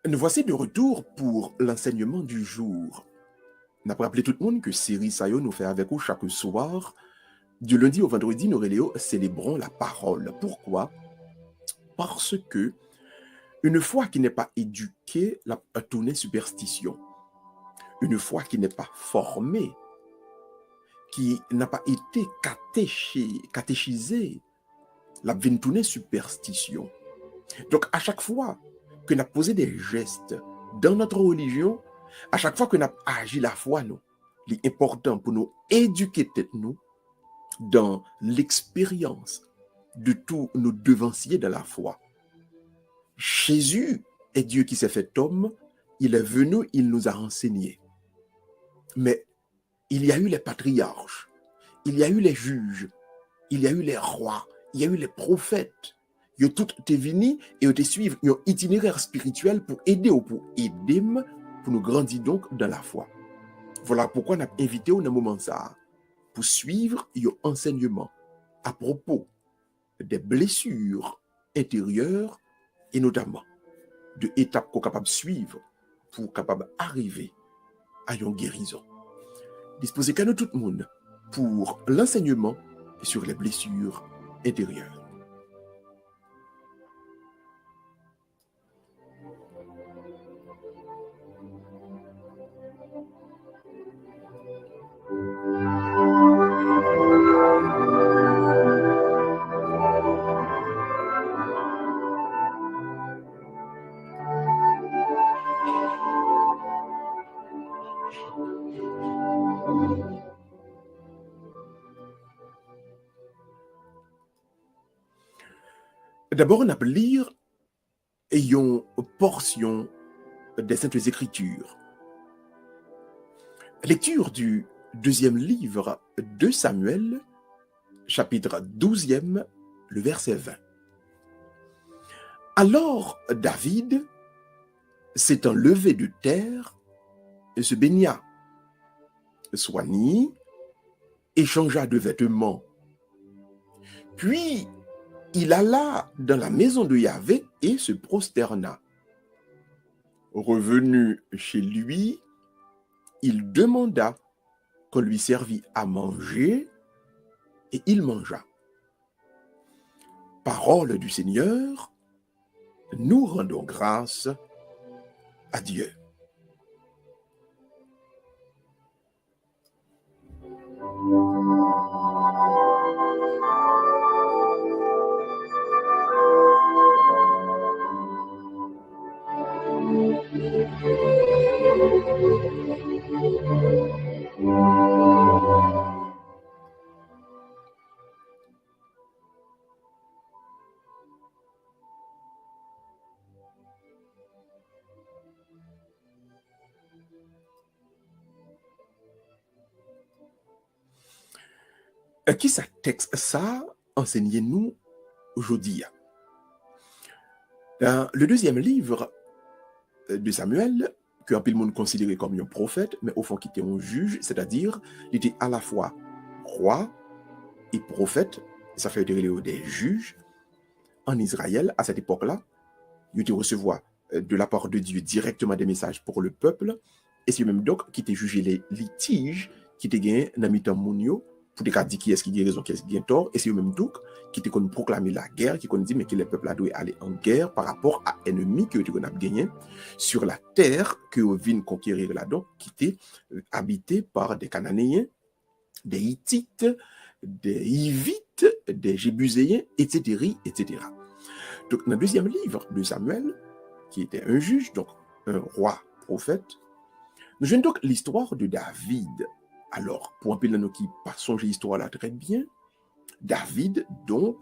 Nous voici de retour pour l'enseignement du jour. On a rappelé tout le monde que série Sayo nous fait avec vous chaque soir. Du lundi au vendredi, nous célébrons la parole. Pourquoi? Parce que Une foi qui n'est pas éduquée la tourner superstition. Une foi qui n'est pas formée, qui n'a pas été catéchisée, la vient tourner superstition. Donc, à chaque fois que nous avons posé des gestes dans notre religion, à chaque fois que nous avons agi la foi, nous, il est important pour nous éduquer tête nous dans l'expérience de tous nos devanciers de la foi. Jésus est Dieu qui s'est fait homme, il est venu, il nous a enseigné. Mais il y a eu les patriarches, il y a eu les juges, il y a eu les rois, il y a eu les prophètes. Ils tout été venus et ils suivent un itinéraire spirituel pour aider ou pour aider, pour nous grandir donc dans la foi. Voilà pourquoi on a invité au moment ça pour suivre un enseignement à propos des blessures intérieures et notamment de étapes qu'on est capable de suivre pour capable arriver à une guérison. Disposez qu'à nous tout le monde pour l'enseignement sur les blessures intérieures. D'abord, on a lire une portion des Saintes Écritures. Lecture du deuxième livre de Samuel, chapitre 12e, le verset 20. Alors David s'étant levé de terre, se baigna, soignit, échangea de vêtements. Puis il alla dans la maison de Yahvé et se prosterna. Revenu chez lui, il demanda qu'on lui servît à manger et il mangea. Parole du Seigneur, nous rendons grâce à Dieu. Qui ça texte ça enseignez-nous aujourd'hui? Dans le deuxième livre de Samuel, que un peu le monde considérait comme un prophète, mais au fond qui était un juge, c'est-à-dire il était à la fois roi et prophète, ça fait des juges en Israël à cette époque-là. Il était recevoir de la part de Dieu directement des messages pour le peuple, et c'est même donc qui était jugé les litiges qui étaient gagnés dans mi-temps monio pour des cas dire qui est-ce qui a raison, qui est-ce qui a tort, et c'est même donc qui était qu'on proclamer la guerre, qui qu'on dit mais que les peuples doivent aller en guerre par rapport à ennemi que qu'on a gagné sur la terre que vient conquérir là-dedans, qui était habité par des Cananéens, des Hittites, des Hivites, des Jébuséens, etc., etc. Donc dans le deuxième livre de Samuel, qui était un juge, donc un roi prophète, nous jouons donc l'histoire de David. Alors, pour un peu de nous qui passons l'histoire là très bien, David, donc,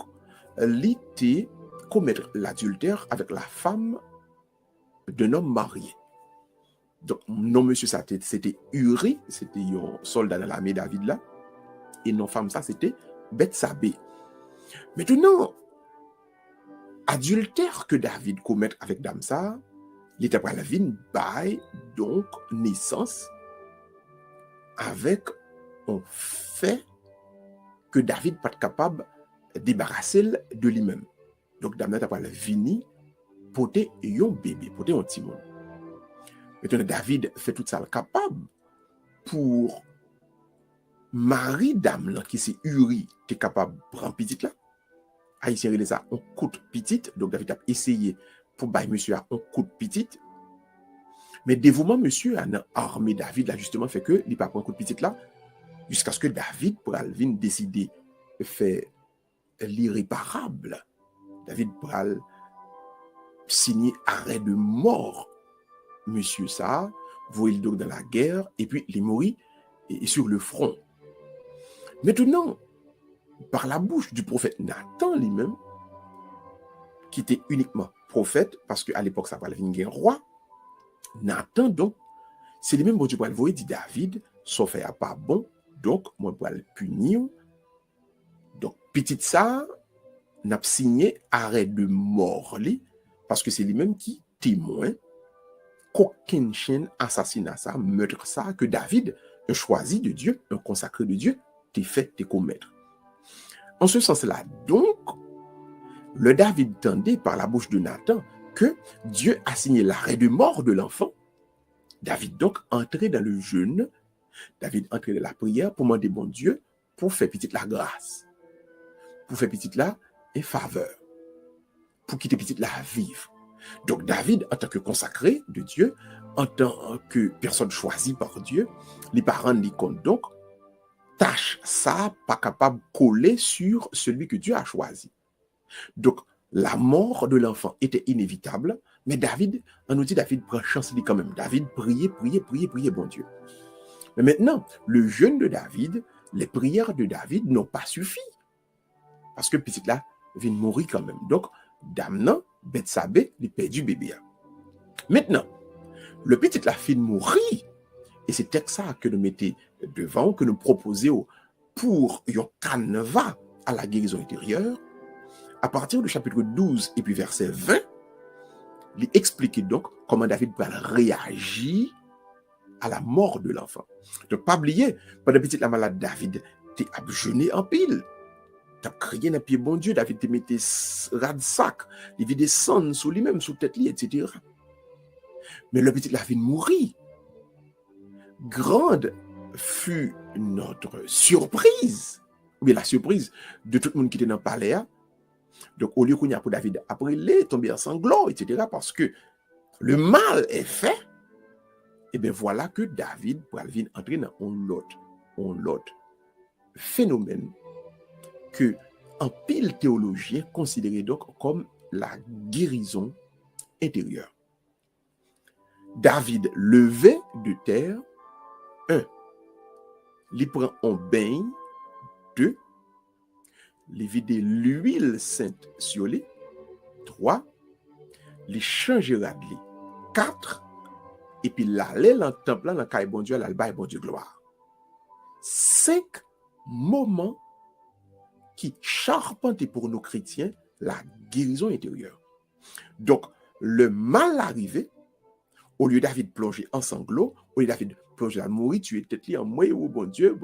l'était commettre l'adultère avec la femme d'un homme marié. Donc, non, monsieur, ça, c'était Uri, c'était un soldat dans l'armée David là, et non, femme, ça, c'était Bethsabée. Maintenant, adultère que David commet avec dame ça, il était après la vie, bail, donc, naissance, avec un fait que David pas capable de débarrasser de lui-même. Donc, David n'a pas la vini pour un bébé, pour un petit monde. Maintenant, David fait tout ça capable pour Marie dame qui c'est Uri, qui est capable de prendre petite là. Haïtien relève ça, on coûte petite. Donc, David a essayé pour bailler monsieur à un coup de petite. Mais dévouement monsieur à armé David là justement fait que il pas prend un coup de petite là jusqu'à ce que David pour Alvin décider de faire l'irréparable. David pral signer arrêt de mort monsieur ça, voyez donc dans la guerre et puis il mourit et sur le front. Maintenant, par la bouche du prophète Nathan lui-même, qui était uniquement prophète, parce qu'à l'époque, ça parlait d'un roi, Nathan, donc, c'est lui-même bon Dieu pour le voir, dit David, son fait pas bon, donc, moi, pour le punir. Donc, petit ça, n'a signé arrêt de mort, parce que c'est lui-même qui témoin qu'aucun chien assassinat ça, meurtre ça, que David, un choisi de Dieu, un consacré de Dieu, t'es fait te commettre. En ce sens-là, donc, le David tendait par la bouche de Nathan que Dieu a signé l'arrêt de mort de l'enfant. David donc entrait dans le jeûne, David entrait dans la prière pour demander bon Dieu pour faire petite la grâce, pour faire petite la faveur, pour quitter petite la vivre. Donc David, en tant que consacré de Dieu, en tant que personne choisie par Dieu, les parents lui comptent donc, tâche ça pas capable de coller sur celui que Dieu a choisi. Donc, la mort de l'enfant était inévitable, mais David, on nous dit David prend chance quand même. David priait, bon Dieu. Mais maintenant, le jeûne de David, les prières de David n'ont pas suffi. Parce que petit là vient mourir quand même. Donc, Damnan, Bethsabée, il perd du bébé. Maintenant, le petit là fin mourir. Et c'est ça que nous mettons devant, que nous proposons pour un canevas à la guérison intérieure. À partir du chapitre 12 et puis verset 20, il explique donc comment David va réagir à la mort de l'enfant. Donc, pas oublier, pendant petit la malade David, t'es jeûné en pile. T'as crié dans pied bon Dieu, David te mettait rad sac, il vidait sang sous lui-même, sous tête lui, etc. Mais le petit la vie mourir. Grande fut notre surprise, ou bien la surprise de tout le monde qui était dans le palais. Donc, au lieu qu'on y a pour David, après, il est tombé en sanglots, etc., parce que le mal est fait, et bien voilà que David pour venir entrer dans l'autre phénomène que en pile théologien considéré donc comme la guérison intérieure. David levé de terre, 1. Il prend un bain, 2. Il vide l'huile sainte sur lui, 3. Il changera de lui, 4. Et puis l'aller dans le temple, dans le caille bon Dieu, l'alba et bon Dieu gloire. 5 moments qui charpentent pour nos chrétiens la guérison intérieure. Donc, le mal arrivé, au lieu David plonger en sanglots, au lieu David plonger à mourir, tu es peut-être en moi, oh bon Dieu,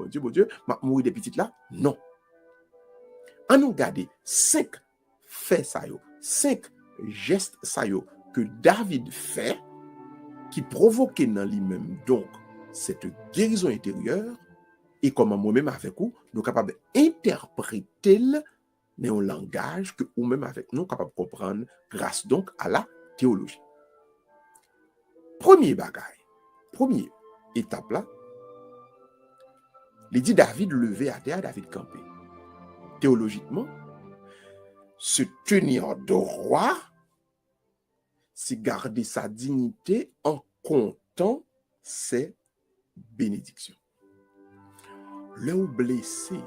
m'a mourir des petites là. Non. On nous garde 5 faits ça yo, 5 gestes ça yo que David fait qui provoquaient dans lui-même donc cette guérison intérieure et comment moi-même avec vous, nous sommes capables d'interpréter dans un langage que nous-mêmes avec nous sommes capables de comprendre grâce donc à la théologie. Premier bagaille, première étape là, il dit David levé à terre, David campé. Théologiquement, se tenir droit, c'est garder sa dignité en comptant ses bénédictions. Le ou blessé,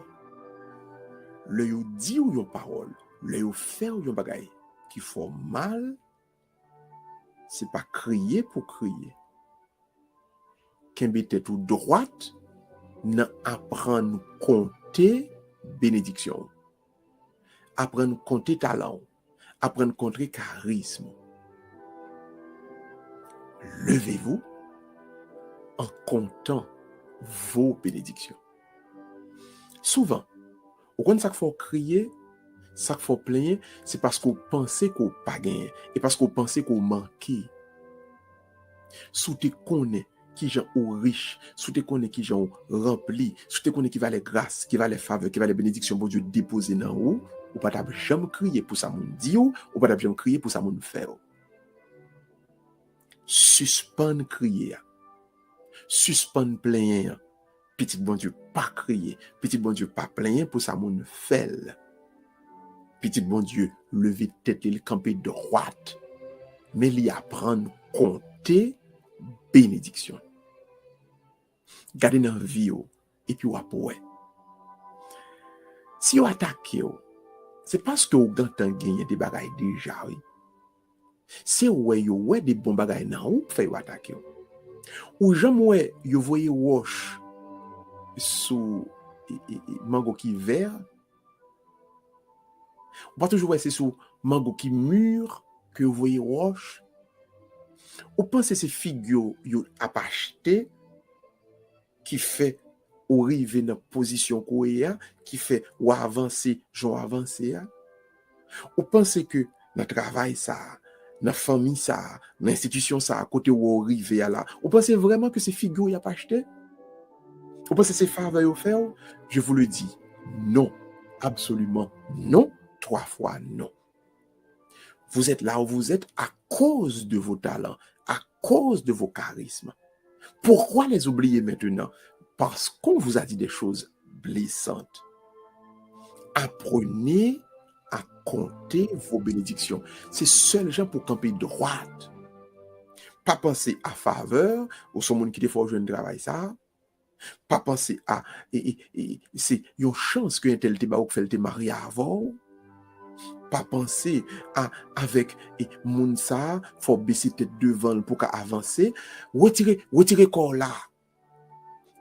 le ou dit ou yon parole, le ou fait ou yon bagaille qui font mal, c'est pas crier pour crier. Qu'embêter tout droite, n'a apprendre compter bénédiction. Apprendre compter talent, apprendre compter charisme. Levez-vous en comptant vos bénédictions. Souvent, au contraire, ça qu'il faut crier, ça qu'il faut plaindre, c'est parce qu'on pensait qu'on n'a pas gagné et parce qu'on pensait qu'on manquait. Sous te connais qui gens ou riches, sous te connais qui gens remplis, sous te connais qui va les grâces, qui va les faveurs, qui va les bénédictions pour Dieu déposer dans vous, ou pas jamais crier pour ça moun di ou pas jamais crier pour ça moun faire. suspend crier, suspend plaigner. Petit bon Dieu pas crier, petit bon Dieu pas plaigner pour ça moun fait. Petit bon Dieu lever tête, il camper droite, mais il apprendre compter bénédiction. Gardez dans vie et puis ouais. Si vous attaquez, c'est parce que vous avez gagné des bagailles déjà, oui. C'est ouais des bons bagailles nan ou fait vous attaquer. Ou jamais vous voyez wash sous mango qui vert. Ou pas toujours c'est sous mango qui mûr que vous voyez wash. Ou pensez ces figures vous a acheté qui fait ou arriver dans position qu'on est, qui fait ou avancer, j'en avancer. Ou pensez que dans le travail ça, dans la famille ça, dans l'institution ça, à côté où arriver là. Ou pensez vraiment que ces figures y a pas acheté? Ou pensez que ces faveurs y faire? Je vous le dis, non, absolument non, 3 fois non. Vous êtes là où vous êtes à cause de vos talents, à cause de vos charismes. Pourquoi les oublier maintenant? Parce qu'on vous a dit des choses blessantes. Apprenez à compter vos bénédictions. C'est seul gens pour camper droite. Pas penser à faveur, ou son monde qui te faut jouer un travail ça. Pas penser à c'est une chance que un tel te ba ou fait te marier avant. Pas penser à avec moun ça, faut baisser tête devant pour qu'à avancer. Retirer corps là.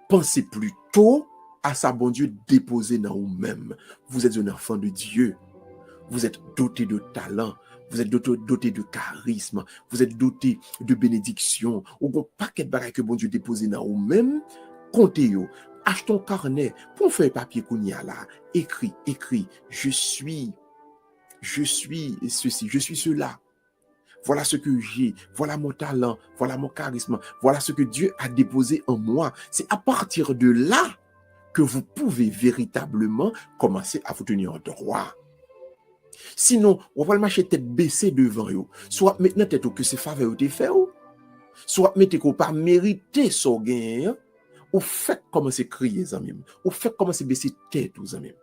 Pensez plutôt à sa bon Dieu déposé dans vous-même. Vous êtes un enfant de Dieu. Vous êtes doté de talent. Vous êtes doté de charisme. Vous êtes doté de bénédiction. Ou un paquet de bagages que bon Dieu déposé dans vous-même. Comptez-yo. Achetez un carnet pour faire papier qu'on y a là. Écris. Je suis ceci, je suis cela. Voilà ce que j'ai, voilà mon talent, voilà mon charisme, voilà ce que Dieu a déposé en moi. C'est à partir de là que vous pouvez véritablement commencer à vous tenir droit. Sinon, on va le marcher tête baissée devant vous. Soit maintenant tête que c'est faveur vous fait, soit mettez qu'on pas mérité son gain, ou fait commencer crier amis, ou fait commencer baisser tête aux amis.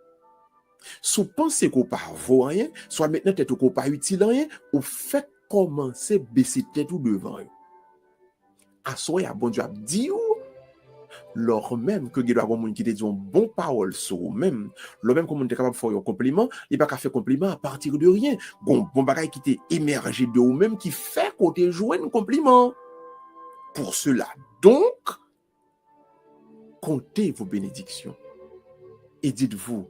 Si vous pensez qu'on pas vaut rien, soit maintenant tête qu'on pas utile rien, ou fait commencer baisser tête ou devant eux. À soi, bon Dieu a dit ou, lors même que il doit avoir qui te dit une bonne parole sur eux même, lors même comme on est capable de faire un compliment, il pas qu'à faire compliment à partir de rien. Bon bagage qui t'est émergé de vous même qui fait qu'on te joue un compliment. Pour cela, donc, comptez vos bénédictions et dites-vous,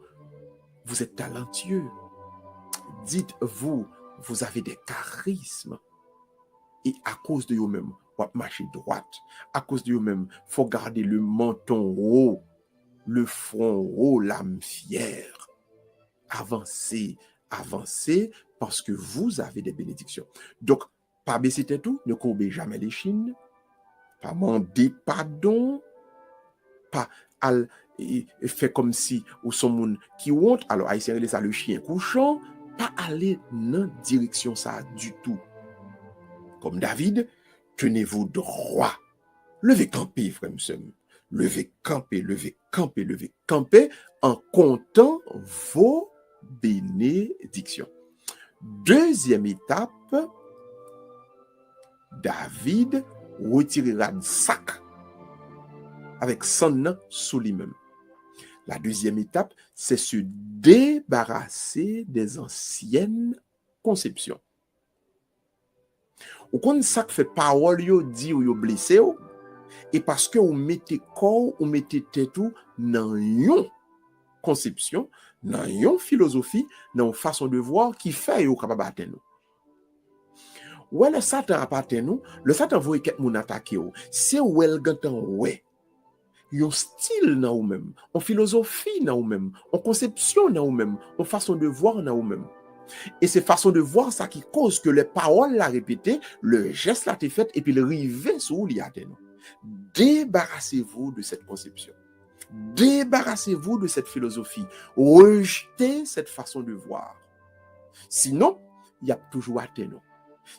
vous êtes talentueux. Dites-vous, vous avez des charismes. Et à cause de vous-même, vous marchez droite. À cause de vous-même, il faut garder le menton haut, le front haut, l'âme fière. Avancez parce que vous avez des bénédictions. Donc, pas baisser tout, ne courbez jamais les chines, pas demander pardon, pas faire comme si ou son monde qui honte, alors haïtien relève ça le chien couchant, pas aller dans direction ça du tout. Comme David, tenez-vous droit. Levez camper, frère monsieur. Levez camper en comptant vos bénédictions. Deuxième étape, David retirera le sac avec son sous lui-même. La deuxième étape, c'est se débarrasser des anciennes conceptions. Ou quand ça fait parole yo dit ou yo blessé et parce que vous mettez corps ou mettez tête ou dans une conception, dans une philosophie, dans une façon de voir qui fait yo capable atteindre. Ouais, le Satan a pas atteindre, le Satan voit quelqu'un moun attaquer ou. C'est ou el gantan ouais. Un style dans ou même, une philosophie dans ou même, une conception dans ou même, une façon de voir dans ou même. Et c'est façon de voir ça qui cause que les paroles la répétées, le geste l'a été fait et puis le rivet sous l'y atteint. Débarrassez-vous de cette conception. Débarrassez-vous de cette philosophie. Rejetez cette façon de voir. Sinon, il y a toujours atteint.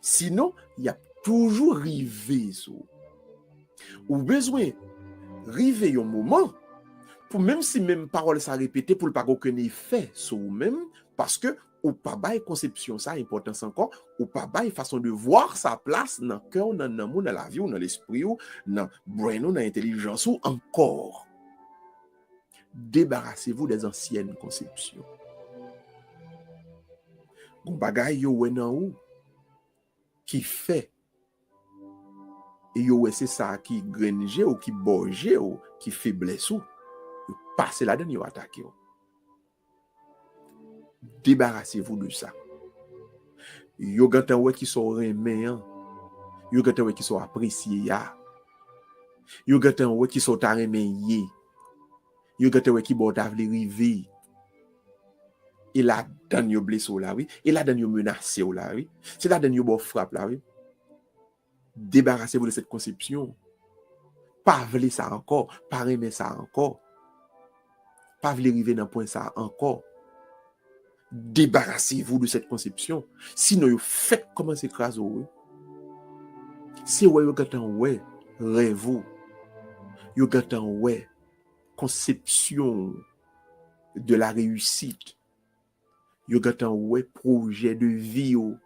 Sinon, il y a toujours river sous. Ou besoin river un moment pour même si même parole ça répéter pour pas aucun effet sur vous-même parce que ou pas bail conception ça importance encore ou pas bail façon de voir sa place dans cœur dans l'amour dans la vie ou dans l'esprit ou dans brain ou dans l'intelligence ou encore. Débarrassez-vous des anciennes conceptions. Gon bagay yo wè nan ou qui fait et yo wè c'est ça qui grenje ou qui borge ou qui faiblesse ou passez là-dedans yo attaquer. Débarrassez-vous de ça. Yo gantan wè qui sont remen, yo gantan wè qui sont appréciés ya. Yo gantan wè qui sont ta remen ye. Yo gantan wè qui bon ta vle rive. Et là dan yo blessé là oui, et là dan yo menacé là oui. C'est là dan yo bon frappe là oui. Débarrassez-vous de cette conception. Pas vle ça encore, pas remen ça encore. Pas vle rive dans point ça encore. Débarrassez-vous de cette conception. Sinon, vous faites comment s'écraser. Si vous avez rêve, vous avez conception de la réussite, vous avez projet de vie, vous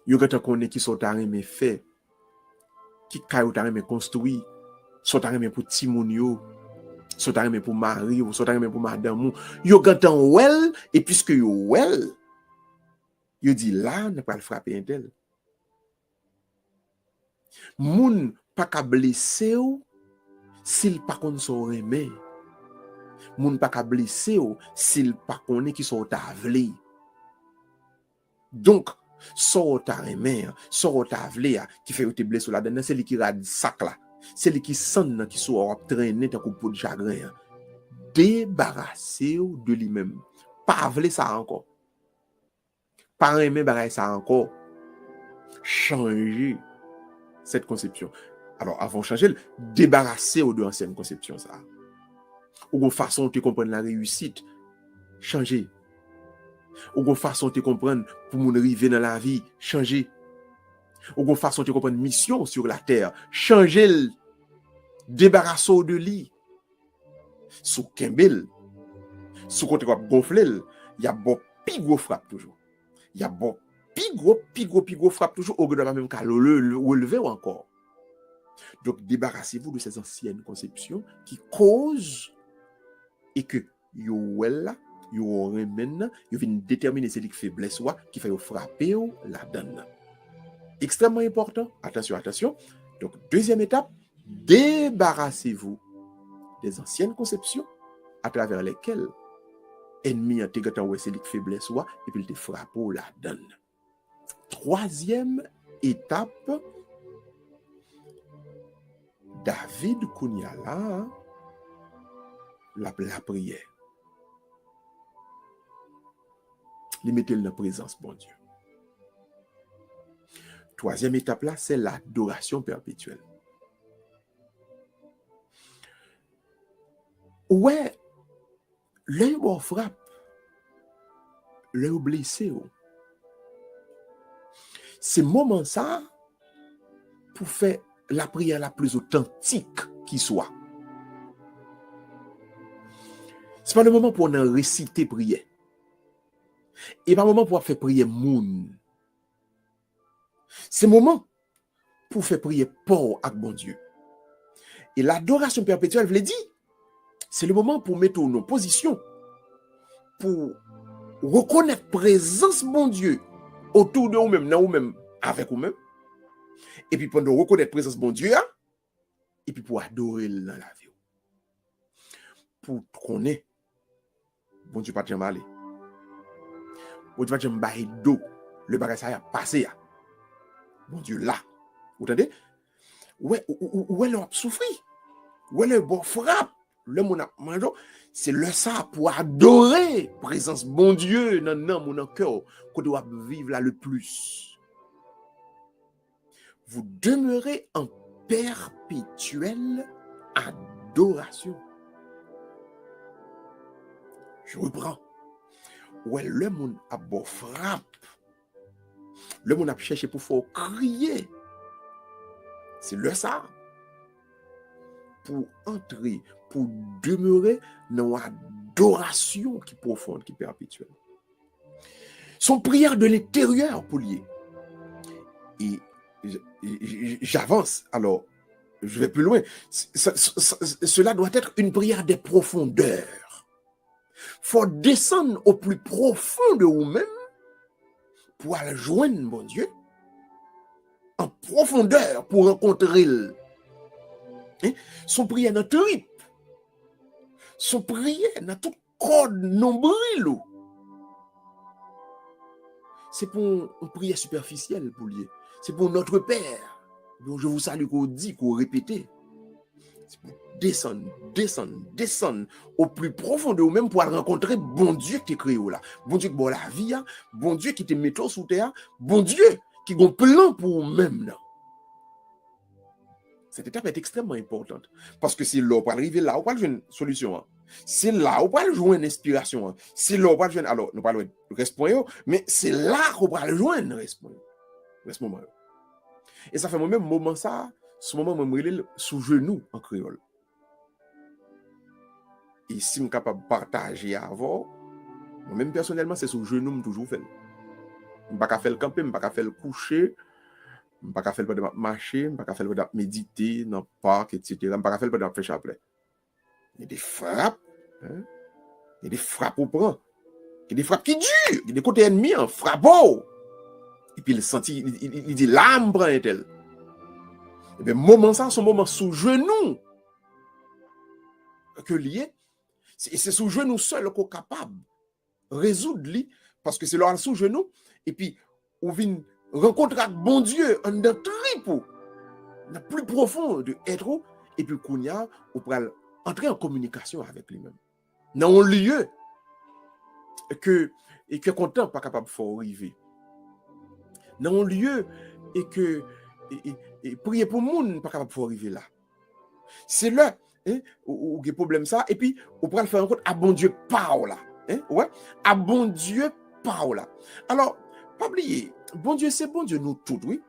avez qui sont arrêtés fait, qui sont arrêtés construit, sont arrêtés pour Timounio. Sont arrêtés pour mari ou sont arrêtés pour madame. Yo gantan well et puisque yo well, yo dit là n'a pas le frapper un tel. Moun pas ka blesser ou s'il pas konn son remè. Moun pas ka blesser ou s'il pas konn qui sont tavlé. Donc son ta remè, son tavlé qui fait ou te blesser là dedans, c'est lui qui rad sac là. C'est lui qui sonne qui soit traîner tant coup de chagrin. Débarrassez-vous de lui-même. Pas vle ça encore. Pas aimer bagay ça encore. Changer cette conception. Alors avant de changer, débarrassez-vous de l'ancienne conception ça. Ou une façon de comprendre la réussite, changer. Ou une façon de comprendre pour mon arriver dans la vie, changer. Ou une façon de comprendre mission sur la terre, changer. Débarrassez-vous de lui. Sous Kembel, sous côté gonfler, il y a bon pi gros frappe toujours. Il y a bon pi gros frappe toujours au gouvernement même qu'à le relever encore. Donc débarrassez-vous de ces anciennes conceptions qui causent et que yo là, yo remène, yo vient déterminer c'est qui faiblesse ou qui fait frapper la donne. Extrêmement important. Attention. Donc deuxième étape, débarrassez-vous des anciennes conceptions à travers lesquelles ennemi a été gâté c'est qui faiblesse ou et puis il te frappe la donne. Troisième étape, David Kounyala, la prière. Il mettait dans la présence, bon Dieu. Troisième étape là, c'est l'adoration perpétuelle. Ouais, l'œil bon frappe, l'œil blessé. C'est moment ça pour faire la prière la plus authentique qui soit. C'est pas le moment pour en réciter prière. Et pas le moment pour faire prier moun. C'est le moment pour faire prier pour avec bon Dieu. Et l'adoration perpétuelle, je l'ai dit, c'est le moment pour mettre nos positions, pour reconnaître présence bon Dieu autour de nous-mêmes, dans nous-mêmes, avec nous-mêmes. Et puis pour reconnaître présence bon Dieu, et puis pour adorer dans la vie. Pour connaître, bon Dieu pas jamais aller. Bon Dieu pas jamais bailler d'eau, le bagage ça a passé. Bon Dieu là, vous entendez? Ouais, le souffrir, ouais le bon frappe. Le mon mangeant, c'est le ça pour adorer présence bon Dieu dans mon cœur qu'on doit vivre là le plus. Vous demeurez en perpétuelle adoration. Je reprends. Ouais le mon a bon frappe. Le monde a cherché pour faire crier. C'est le ça. Pour entrer, pour demeurer dans l'adoration qui est profonde, qui est perpétuelle. Son prière de l'intérieur pour lier. Et j'avance, alors je vais plus loin. Cela doit être une prière des profondeurs. Il faut descendre au plus profond de vous-même pour aller joindre mon Dieu en profondeur pour rencontrer le. Son prière dans trip. Son prière dans tout corps nombril. C'est pour une prière superficielle pour lier. C'est pour notre Père. Donc je vous salue qu'on dit, qu'on répète. C'est pour descendre au plus profond de vous-même pour rencontrer bon Dieu qui t'a créé là. Bon Dieu qui bon la vie, bon Dieu qui te met sous terre, bon Dieu qui a un plan pour vous-même là. Cette étape est extrêmement importante. Parce que c'est là pour arriver là, on va jouer une solution. C'est là où on va jouer une inspiration. C'est là où on va jouer. Alors, nous parlons de reste-point, mais c'est là qu'on va jouer un reste-point. Et ça fait moi-même moment ça, ce moment où je me sous genou en créole. Et si je suis capable de partager avant, moi-même personnellement, c'est sous genou que je toujours fait. Je ne peux pas faire le camper, je ne peux pas faire le coucher. Je ne peux pas faire le marcher, je ne peux pas faire le méditer dans le parc, etc. Je ne peux pas faire le faire chapelet. Il y a des frappes. Il y a des frappes au prend. Il y a des frappes qui durent. Il y a des côtés ennemis en frappe. Et puis il dit l'âme prend un tel. Et bien, moment ça, son moment sous genou que lié. C'est sous genou seul qu'on est capable de résoudre lui. Parce que c'est là sous genou. Et puis, on vient rencontrer avec bon Dieu en d'un tripot. Le plus profond de être. Et puis, Kounia, on peut entrer en communication avec lui-même. Dans un lieu que content pas capable de faire arriver. Dans un lieu et prier pour le monde pas capable de faire arriver là. C'est là où il y a problème ça. Et puis, on pourra le faire rencontre à bon Dieu par là. Ouais, à bon Dieu par là. Alors, pas oublier, bon Dieu, c'est bon Dieu nous tous, oui.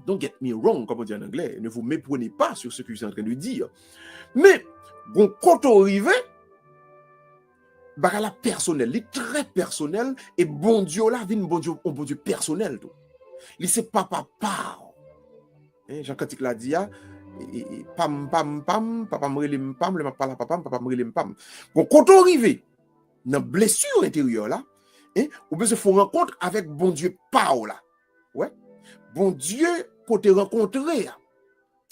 Don't get me wrong, comme on dit en anglais. Ne vous méprenez pas sur ce que je suis en train de dire. Mais, bon, quand on arrive, la personnel, il est très personnel, et bon Dieu là, vient bon Dieu personnel. Tout. Il c'est papa. Jean Cantique l'a dit, pam, papa me pam, le papa me pam. Bon, quand on arrive dans la blessure intérieure là, on peut se faire rencontre avec bon Dieu là. Ouais. Bon Dieu, pour te rencontrer,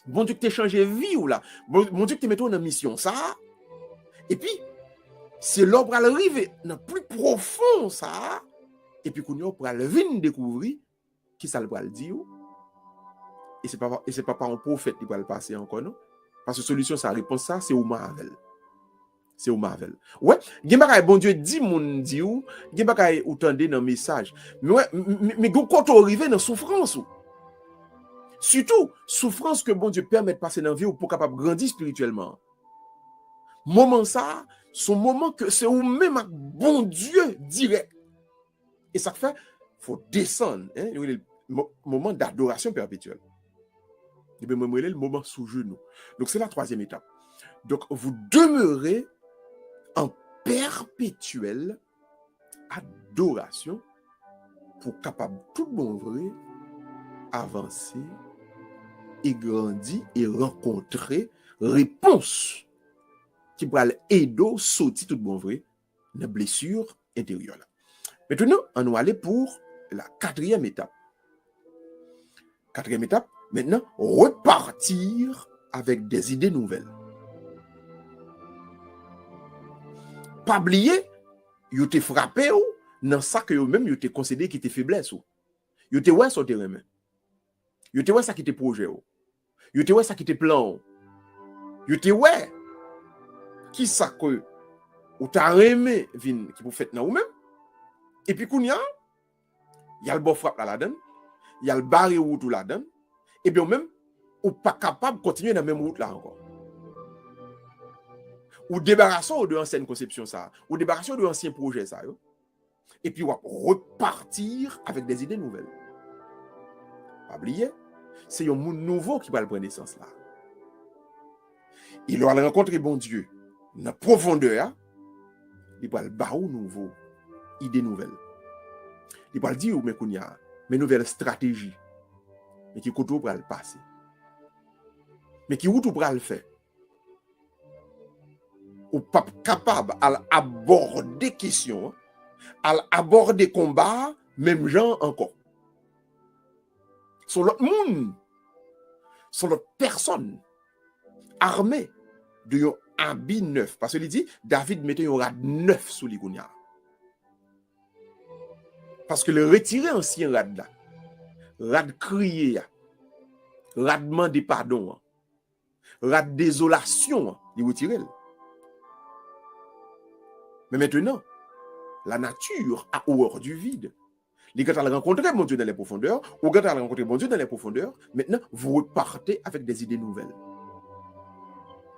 bon Dieu qui t'a changé vie ou là, bon Dieu qui te met en mission, ça. Et puis, c'est là pour arriver dans le plus profond, ça. Et puis, qu'on pour venir découvrir qui ça va le dire. Et ce n'est pas un prophète qui va le passer encore, non? Parce que la solution, sa réponse, ça, c'est au Marvel. C'est au Marvel. Ouais, bon Dieu dit mon dit ou, ou tendez dans le message. Mais quand on arrive dans la souffrance, surtout, souffrance que bon Dieu permet de passer dans la vie pour capable grandir spirituellement. Moment ça, son moment que c'est au même bon Dieu direct. Et ça fait, il faut descendre, le moment d'adoration perpétuelle. Et bien, le moment sous genou. Donc, c'est la troisième étape. Donc, vous demeurez en perpétuelle adoration pour capable tout bon vrai avancer et grandir et rencontrer réponse qui va aider à sortir tout bon vrai la blessure intérieure. Maintenant, on va aller pour la quatrième étape. Quatrième étape, maintenant, repartir avec des idées nouvelles. Pas oublier, vous te frappé dans ça que vous-même vous te considéré qui était faiblesse. Vous te ouais sur terrain. Vous te ouais ça qui était projet. Vous te ouais ça qui était plan. Vous te ouais qui ça que ou t'as aimé vin qui vous faites dans vous-même. Et puis il y a le bon frappe là-dedans, il y a le barré route là-dedans, et bien même ou pas capable de continuer dans la même route là encore. Ou débarrassons de ancienne conception ça, ou débarrassons de ancien projet ça. Et puis on va repartir avec des idées nouvelles. Pas oublier, c'est un monde nouveau qui va le prendre naissance là. Il va rencontrer bon Dieu dans la profondeur, il va le barou nouveau, idée nouvelle. Il va le dire, mais qu'il y a une nouvelle stratégie, mais qui côté pour le passer. Mais qui où tout pour le faire. Ou pas capable d'aborder questions, d'aborder combat, même gens encore. Sur l'autre monde, sur l'autre personne, armée de un habit neuf. Parce qu'il dit, David mettait un rad neuf sous l'igounia. Parce que le retirer ancien rad là, rad crier, rad demander pardon, rad désolation, il retire. Mais maintenant, la nature a horreur du vide. Les gars, rencontré mon Dieu dans les profondeurs, ou gars, rencontré mon Dieu dans les profondeurs, maintenant, vous repartez avec des idées nouvelles.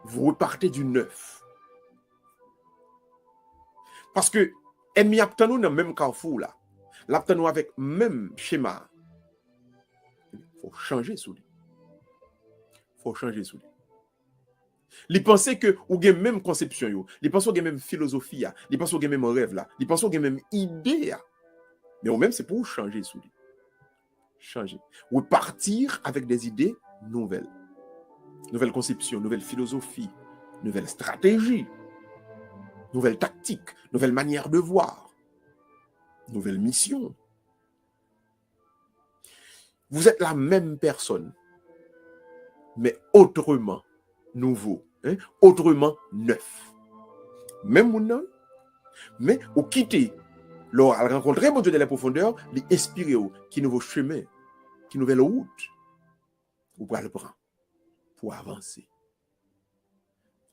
Vous repartez du neuf. Parce que, ennemi a dans le même carrefour là, l'abtenu avec même schéma. Il faut changer sous lui. Il faut changer sous lui. Ils pensent que ou avez même conception yo, ils pensent que avez même philosophie là, ils pensent que avez même rêve là, ils pensent que avez même idée là. Mais au même c'est pour changer sous lui. Changer. Ou partir avec des idées nouvelles. Nouvelle conception, nouvelle philosophie, nouvelle stratégie, nouvelle tactique, nouvelle manière de voir, nouvelle mission. Vous êtes la même personne, mais autrement nouveau, autrement neuf. Même mon mais au quitter, lors à rencontrer mon Dieu dans la profondeur, les inspirer qui nouveau chemin, qui nouvelle route, vous pouvez le prendre pour avancer.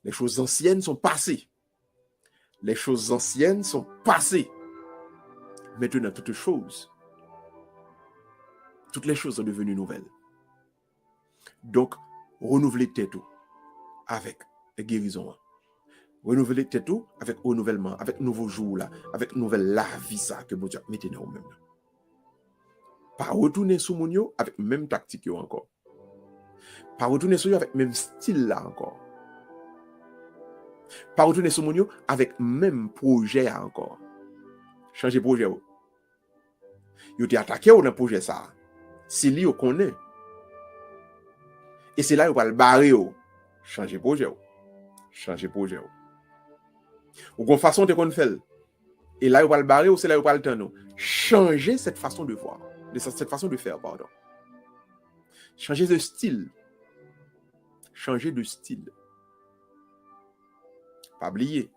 Les choses anciennes sont passées. Les choses anciennes sont passées. Maintenant, toutes les choses sont devenues nouvelles. Donc, renouveler tête avec les guérisons. Renouveler tête avec renouvellement, avec nouveau jour là, avec nouvelle la vie ça que bon Dieu mettez dans vous-même. Pas retourner sous mon avec même tactique encore. Pas retourner sur avec même style là encore. Pas retourner sur mon avec même projet encore. Changer projet. Vous t'es attaqué dans le projet ça. C'est lui qu'on connaît. Et c'est là où on va le barrer. Changer projet. Changer projet. Ou qu'on façon de qu'on fait. Et là où on va le barrer ou c'est là où on va le temps. Changer cette façon de voir. Cette façon de faire, pardon. Changer de style. Changer de style. Pas oublier.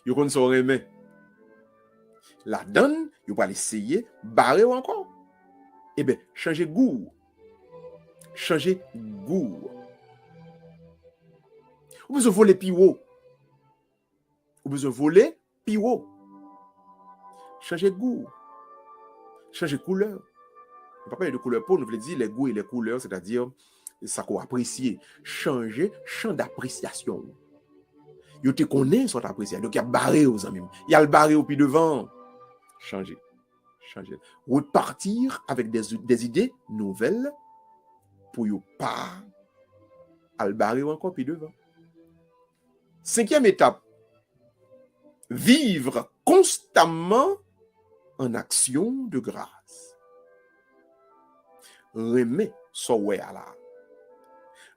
Vous connaissez son remède. La donne, vous va l'essayer, barrer encore. Eh bien, changer goût. Changer goût. Vous besoin voler plus haut. Vous besoin voler plus haut. Changer goût. Changer couleur. On ne parle pas de couleur pour nous veut dire les goûts et les couleurs, c'est-à-dire ça qu'on apprécie. Changer champ d'appréciation. Vous te connaissez son appréciation. Donc, il y a barré aux amis. Il y a le barré au pied devant. Changer. Changer. Repartir avec des idées nouvelles pour ne pas le barré encore pied devant. 5e étape. Vivre constamment en action de grâce. Remet son ouais là.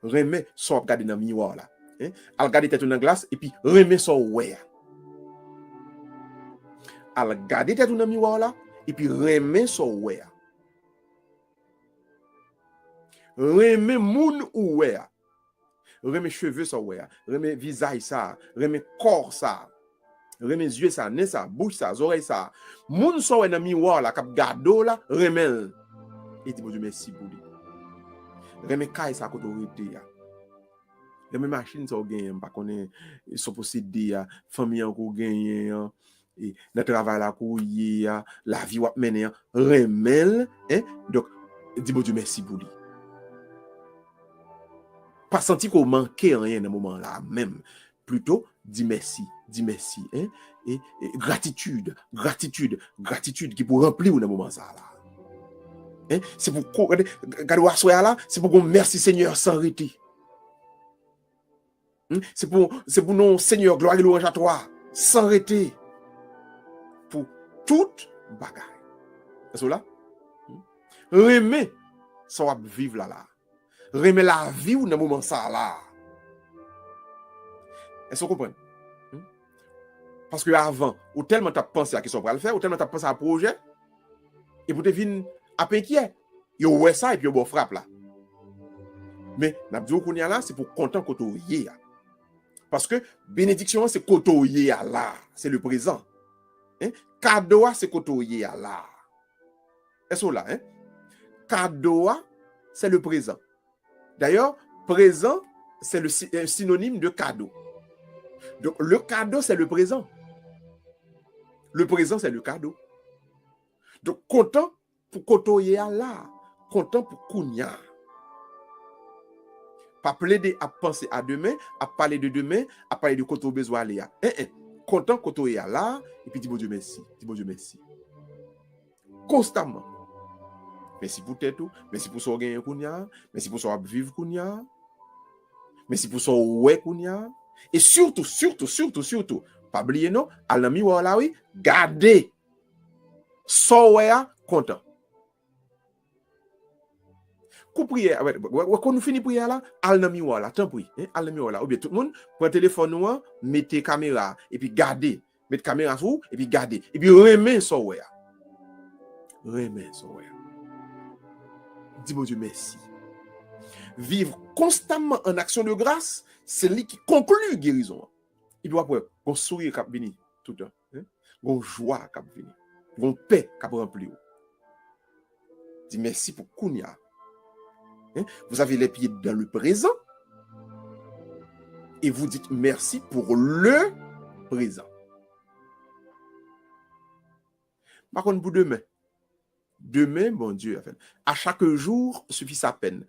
Remet son regarder dans le miroir là. Al regarder tête dans la glace et puis remet son ouais. Al regarder tête dans le miroir là et puis remet son ouais. Remet moun ou ouais. Remet cheveux ça ouais. Remet visage ça, remet corps ça. Remet yeux ça, nez ça, bouche ça, oreille ça. Moun so ouais dans miroir là k'ap gado là, remet. Et dit bon Dieu merci pour lui. Remet caille ça côté rete ya. Remet machine ça gagne pas connait so posséder ya, famille ko gagne et dans travail là ko yé la vie wap mener remet donc dit bon Dieu merci pour lui. Pas senti qu'on manquait rien dans moment là même, plutôt dis merci et gratitude qui pour remplir dans moment ça là. C'est pour là, c'est pour qu'on merci Seigneur sans arrêter. C'est pour nous, Seigneur, gloire et louange à toi, sans arrêter. Pour toute bagaille. C'est là? Remet, ça va vivre là. Remet la vie ou dans le moment ça là. Est-ce que vous comprenez? Parce que avant, ou tellement tu as pensé à ce qu'on va le faire, ou tellement tu as pensé à un projet, et pour te venir à inquiet, il y a ça et puis il y a frappe là. Mais, c'est pour content que tu y es. Parce que bénédiction, c'est que tu y es là. C'est le présent. Cadeau, c'est que tu y es là. Est-ce que là? Cadeau, c'est le présent. D'ailleurs, présent, c'est le synonyme de cadeau. Donc, le cadeau, c'est le présent. Le présent, c'est le cadeau. Donc, content pour kotoye là. Content pour kounya. Pas plaider à penser à demain, à parler de demain, à parler de koto besoin aller. Content kotoye là, et puis dis bon Dieu merci. Dis bon Dieu merci. Constamment. Merci pour tout. Merci pour son gain kounya. Merci pour son vivre kounya. Merci pour son ouais kounya. Et surtout, pas oublier non, à l'ami wala oui, gardez. So ouais content. Kou prière, quand nous finissons prière là, al nan miroir là, tant pis, al nan miroir là. Ou bien tout le monde prend téléphone nous, mettez caméra et puis gardez, mettez caméra sur et puis gardez et puis remet so ouais. Remet so ouais. Dis mon Dieu merci. Vivre constamment en action de grâce, c'est lui qui conclut guérison. Il doit avoir un sourire qui vient tout le temps, une joie qui vient, une paix qui remplit. Dis merci pour Kounia. Vous avez les pieds dans le présent et vous dites merci pour le présent. Par contre, pour demain, mon Dieu, à chaque jour suffit sa peine.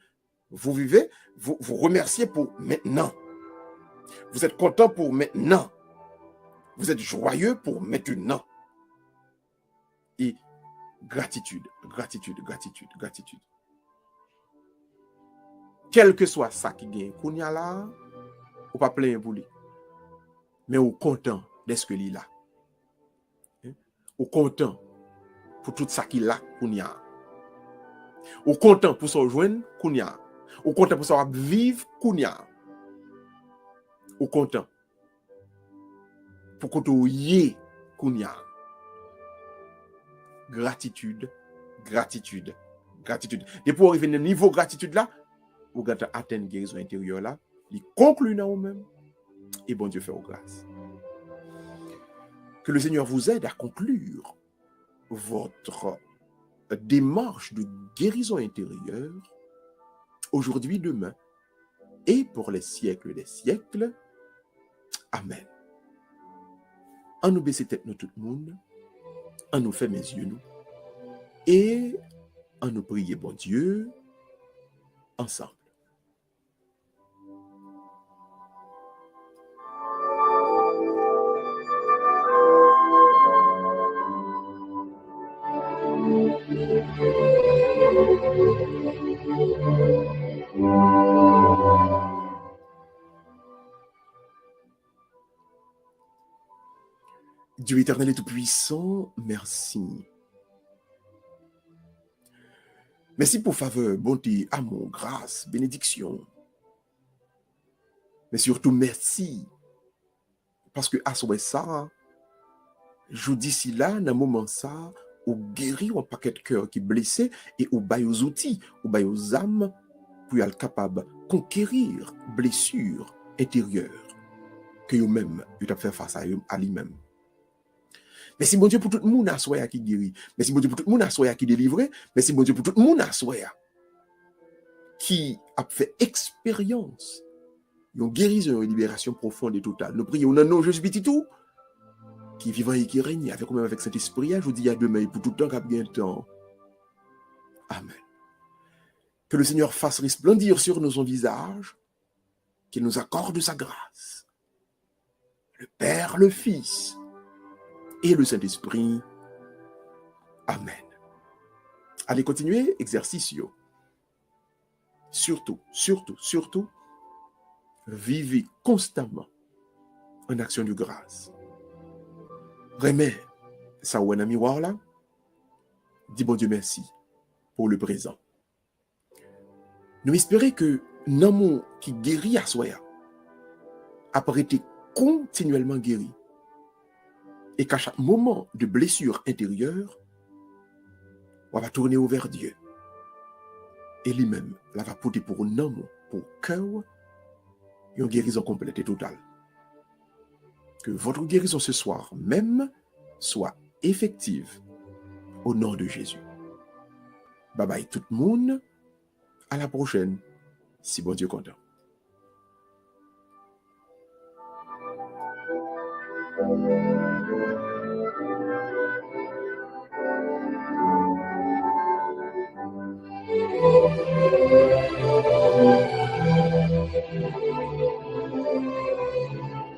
Vous vivez, vous remerciez pour maintenant. Vous êtes content pour maintenant. Vous êtes joyeux pour maintenant. Et gratitude. Quel que soit ça qui gagne, qu'on y a là, ou pas plein pour lui. Mais ou content de ce que lui là. Ou content pour tout ça qu'il a, qu'on y a. Ou content pour son joindre, qu'on y a. Ou content pour son vivre, qu'on y a. Ou content pour qu'on te y qu'on y a. Gratitude. Et pour arriver à un niveau de gratitude là, vous allez atteindre guérison intérieure là, il conclut dans vous-même et bon Dieu fait aux grâces. Que le Seigneur vous aide à conclure votre démarche de guérison intérieure aujourd'hui, demain et pour les siècles des siècles. Amen. En nous baisser tête nous tout le monde, en nous fait mes yeux nous et en nous prier bon Dieu ensemble. Dieu éternel et tout-puissant, merci. Merci pour faveur, bonté, amour, grâce, bénédiction. Mais surtout, merci. Parce que à ce ça, je dis si là, dans un moment ça, ou guéri un paquet de cœur qui est blessé et ou bail aux outils, ou bail aux âmes, pour être capable de conquérir blessures intérieures que vous-même, vous avez fait face à lui-même. Merci mon Dieu pour tout le monde à qui guérit. Merci mon Dieu pour tout le monde à qui délivre. Merci mon Dieu pour tout le monde à qui a fait expérience une guérison, une libération profonde et totale. Nous prions dans nos Jésus petit tout qui vivant et qui règne avec nous avec cet esprit. Je vous dis à demain pour tout le temps qu'à bien temps. Amen. Que le Seigneur fasse resplendir sur nos visages, qu'il nous accorde sa grâce. Le Père, le Fils et le Saint-Esprit. Amen. Allez continuer, exercice yo. Surtout, vivez constamment en action de grâce. Remets ça ou un miroir là. Dis bon Dieu merci pour le présent. Nous espérons que l'amour qui guérit à soi après été continuellement guéri et qu'à chaque moment de blessure intérieure, on va tourner vers Dieu. Et lui-même, là va porter pour un homme, pour cœur, une guérison complète et totale. Que votre guérison ce soir même soit effective au nom de Jésus. Bye bye tout le monde. À la prochaine, si bon Dieu content.